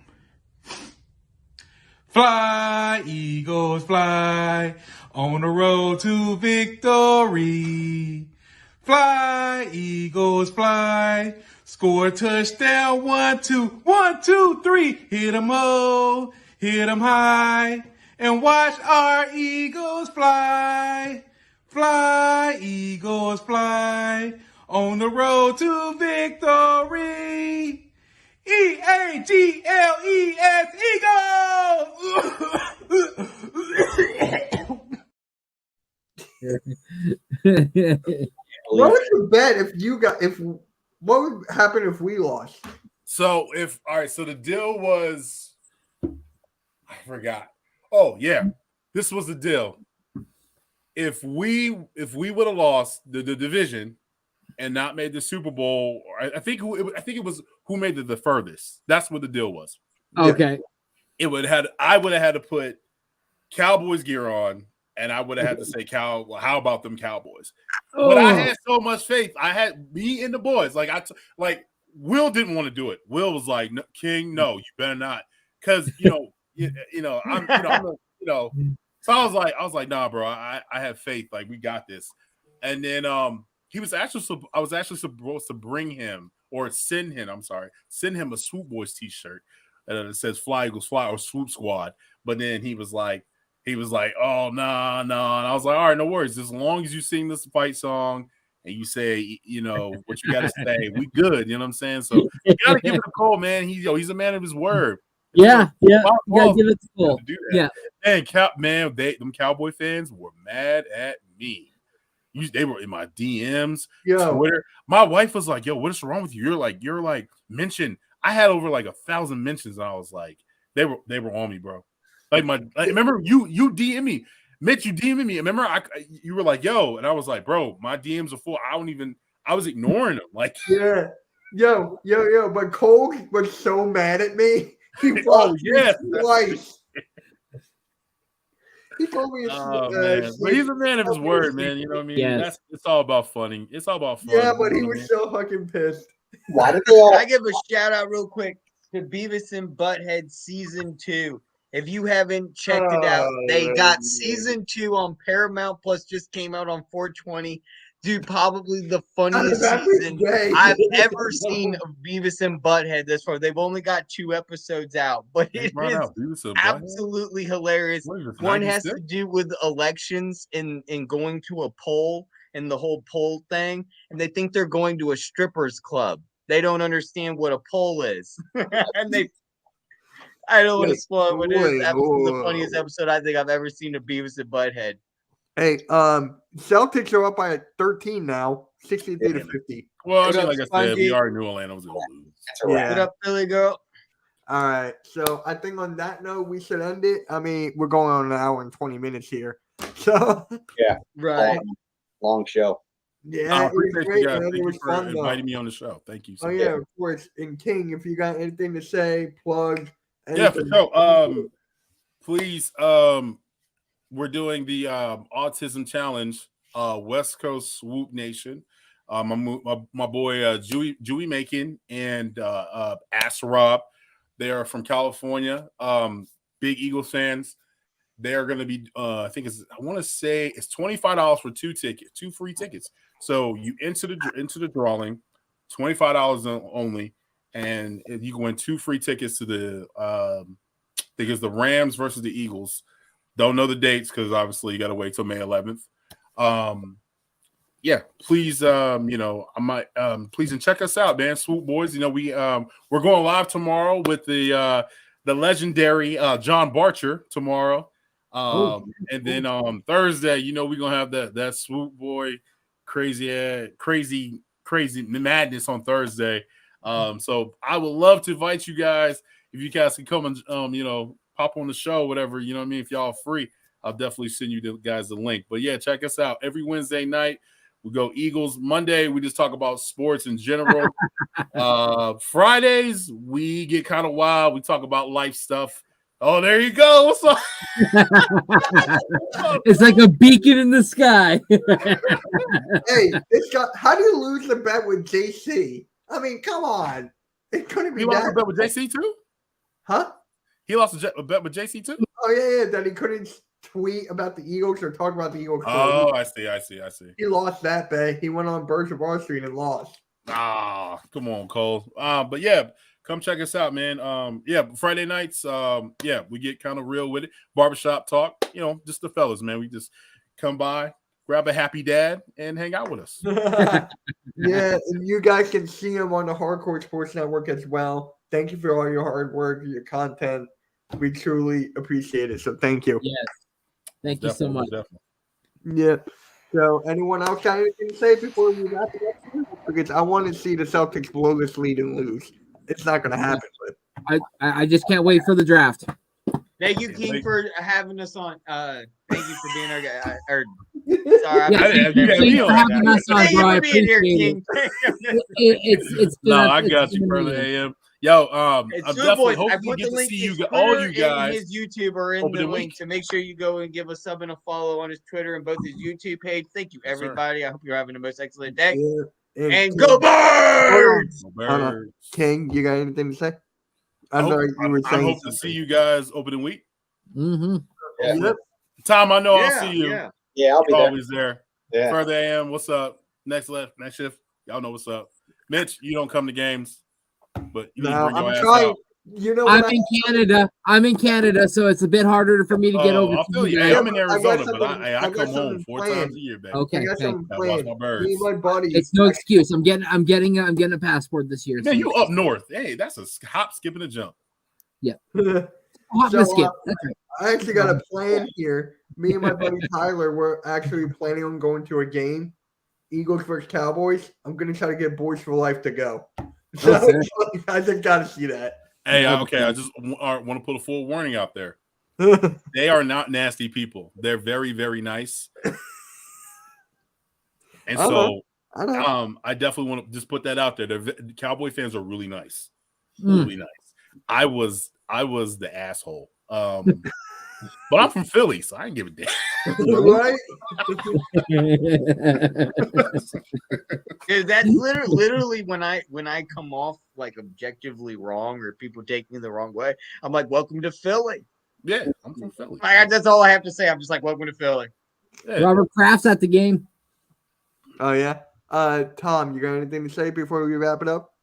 Fly, Eagles, fly, on the road to victory. Fly, Eagles, fly, score a touchdown, 1, 2, 1, 2, 3. Hit 'em low, hit 'em high, and watch our Eagles fly. Fly, Eagles, fly, on the road to victory. EAGLES, Eagles! What was the bet what would happen if we lost? So so the deal was, I forgot. Oh yeah, this was the deal. If we would have lost the division and not made the Super Bowl, I think it was who made it the furthest. That's what the deal was. Okay. I would have had to put Cowboys gear on, and I would have had to say, how about them Cowboys? But I had so much faith. I had me and the boys. Will didn't want to do it. Will was like, King, no, you better not, because So I was like, nah, bro, I have faith. Like, we got this. And then I was actually supposed to bring him or send him a Swoop Boys t-shirt that says Fly Eagles Fly or Swoop Squad. But then he was like, oh, nah. And I was like, all right, no worries. As long as you sing this fight song and you say, what you got to say, we good. You know what I'm saying? So you got to give it a call, man. He's a man of his word. Yeah. You gotta give it a call. Yeah. And them Cowboy fans were mad at me. They were in my DMs, Twitter. My wife was like, "Yo, what is wrong with you? You're like mentioned." I had over 1,000 mentions, and I was like, they were on me, bro. Remember you DM me, Mitch, you DM'd me. Remember you were like, "Yo," and I was like, "Bro, my DMs are full." I was ignoring them. Yo, but Cole was so mad at me. He blocked me twice. He told me, man. But he's a man of his word, man. You know what I mean? Yes. It's all about funning. It's all about fun. Yeah, but he was so fucking pissed. Why did they all? I give a shout out real quick to Beavis and Butthead season 2. If you haven't checked it out, they got season 2 on Paramount Plus. Just came out on 420. Dude, probably the funniest season I've ever seen of Beavis and Butthead this far. They've only got 2 episodes out, but it is absolutely hilarious. One has to do with elections and going to a poll and the whole poll thing, and they think they're going to a strippers club. They don't understand what a poll is. And I don't want to spoil what it is. The funniest episode I think I've ever seen of Beavis and Butthead. Hey, Celtics are up by 13 now, 63 to 50. Well, I What mean, up, like I said, Spongy? we already knew Atlanta was going to lose. That's a wrap. What up, Philly girl? All right. So I think on that note, we should end it. I mean, we're going on an hour and 20 minutes here. So, Right. Long show. yeah, I it was appreciate great, you guys. man. Thank It you was for fun, though. inviting me on the show. Thank you. So Oh, much. yeah, of course. And King, if you got anything to say, plug. Yeah, for anything. sure. Please, we're doing the autism challenge, West Coast Swoop Nation. My boy Jewy Macon and Ass Rob, they are from California. Big Eagles fans. They are going to be, I want to say it's $25 for 2 free tickets. So you into the drawing, $25 only, and you can win 2 free tickets to the I think it's the Rams versus the Eagles. Don't know the dates because obviously you got to wait till May 11th. Yeah, please, I might please and check us out, man. Swoop Boys. We're going live tomorrow with the legendary John Barcher tomorrow. And then on Thursday, we're gonna have that Swoop Boy crazy madness on Thursday. So I would love to invite you guys if you guys can come and pop on the show, whatever, you know what I mean. If y'all free, I'll definitely send you guys the link. But yeah, check us out every Wednesday night. We go Eagles. Monday, we just talk about sports in general. Fridays, we get kind of wild. We talk about life stuff. Oh, there you go. What's up? It's like a beacon in the sky. Hey, how do you lose the bet with JC? I mean, come on. It couldn't be He lost a bet with JC too? Huh? He lost a bet with JC too? Oh, yeah, that he couldn't tweet about the Eagles or talk about the Eagles. Oh, I see. He lost that bet. He went on Birds of Wall Street and lost. Ah, come on, Cole. But yeah, come check us out, man. Friday nights, we get kind of real with it. Barbershop talk, just the fellas, man. We just come by, grab a happy dad, and hang out with us. Yeah, and you guys can see him on the Hardcore Sports Network as well. Thank you for all your hard work, your content. We truly appreciate it. So thank you. Yes. Thank you so much. Definitely. Yeah. So anyone else got anything to say before we wrap it up? Because I want to see the Celtics blow this lead and lose. It's not going to happen. But I just can't wait for the draft. Thank you, King, for having us on. Thank you for being our guy. Thank you for having us on, bro. I appreciate it. It's been I got you, brother. AM. Yo, I'm definitely hopefully get to see you, all you guys. His YouTube are in the link, so make sure you go and give a sub and a follow on his Twitter and both his YouTube page. Thank you, everybody. I hope you're having the most excellent day. Yeah. And go Birds! King, you got anything to say? I hope to see you guys opening week. Mm-hmm. Yeah. Tom, I know I'll see you. Yeah, I'll be there. Always there. Yeah. Further AM, what's up? Next shift. Y'all know what's up. Mitch, you don't come to games, but you need to bring your ass out. I'm in Canada, so it's a bit harder for me to get over. I feel you. Hey, I'm in Arizona, but I come home 4 times a year, baby. Okay. I watch my birds. It's no excuse. I'm getting a passport this year. Man, you up north? Hey, that's a hop, skip, and a jump. Yeah. Hop and skip. I actually got a plan here. Me and my buddy Tyler were actually planning on going to a game, Eagles versus Cowboys. I'm gonna try to get Boys for Life to go. So I just gotta see that. Hey, okay. I just want to put a full warning out there. They are not nasty people. They're very, very nice. And so, I definitely want to just put that out there. The Cowboy fans are really nice, really nice. I was the asshole. But I'm from Philly, so I didn't give a damn. Right? That's literally when I come off like objectively wrong or people take me the wrong way, I'm like, welcome to Philly. Yeah, I'm from Philly. That's all I have to say. I'm just like, welcome to Philly. Yeah. Robert Kraft's at the game. Oh yeah. Tom, you got anything to say before we wrap it up?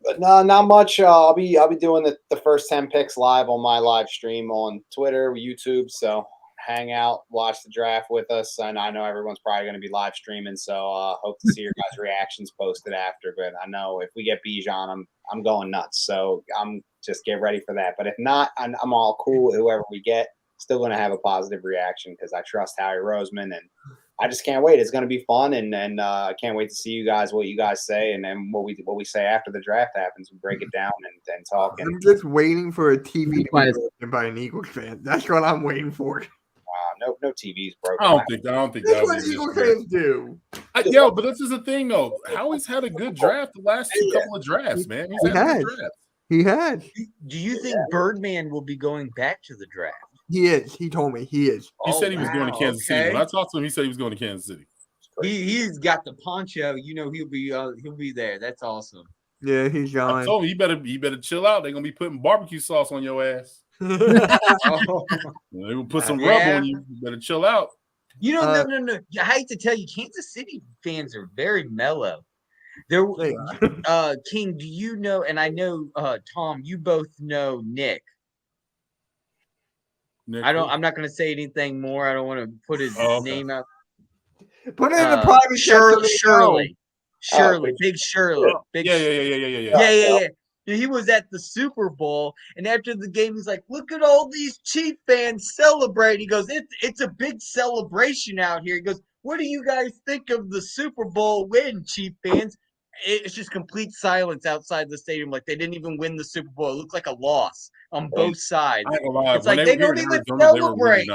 But no, not much. I'll be doing the first 10 picks live on my live stream on Twitter, YouTube. So hang out, watch the draft with us. And I know everyone's probably going to be live streaming, so hope to see your guys' reactions posted after. But I know if we get Bijan, I'm going nuts. So I'm just get ready for that. But if not, I'm all cool with whoever we get. Still going to have a positive reaction because I trust Howie Roseman and I just can't wait. It's going to be fun, and I can't wait to see you guys, what you guys say, and then what we say after the draft happens. We break it down and talk. I'm just waiting for a TV to be Likewise. broken by an Eagles fan. That's what I'm waiting for. No TVs broken. I don't think That's that what would be Eagles this fans do. Yo, but this is the thing though. Howie's had a good draft the last couple of drafts, man. He's had good drafts. He has. Do you think Birdman will be going back to the draft? He is. He told me he is. He said he was going to Kansas City. When I talked to him, he said he was going to Kansas City. He's got the poncho. You know he'll be there. That's awesome. Yeah, he's going. I told him he better chill out. They're gonna be putting barbecue sauce on your ass. They will put some rub on you. You better chill out. You know, no. I hate to tell you, Kansas City fans are very mellow. There, King, do you know? And I know, Tom, you both know Nick. I'm not going to say anything more. I don't want to put his name out. Put it in the private Shirley, Big Shirley. Yeah. He was at the Super Bowl, and after the game, he's like, "Look at all these Chief fans celebrating." He goes, "It's a big celebration out here." He goes, "What do you guys think of the Super Bowl win, Chief fans?" It's just complete silence outside the stadium. Like they didn't even win the Super Bowl. It looked like a loss on both sides. It's like they don't even celebrate.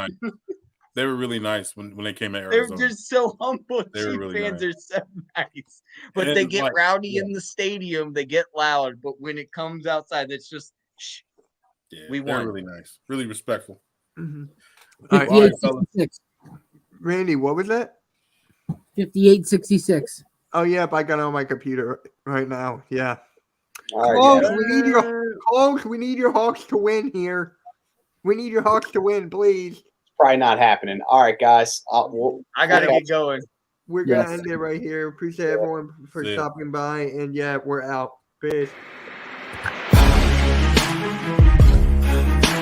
They were really nice when they came to Arizona. They're just so humble. Chief really fans are so nice. But they get rowdy in the stadium. They get loud. But when it comes outside, it's just, shh. Yeah, we won. Really nice. Really respectful. Mm-hmm. 58-66. Randy, what was that? 58-66. Oh, yep. I got it on my computer right now. Yeah. All right, we need your Hawks to win here. We need your Hawks to win, please. Probably not happening. All right, guys. I gotta get going. We're gonna end it right here. Appreciate everyone for stopping by, and yeah, we're out. Peace.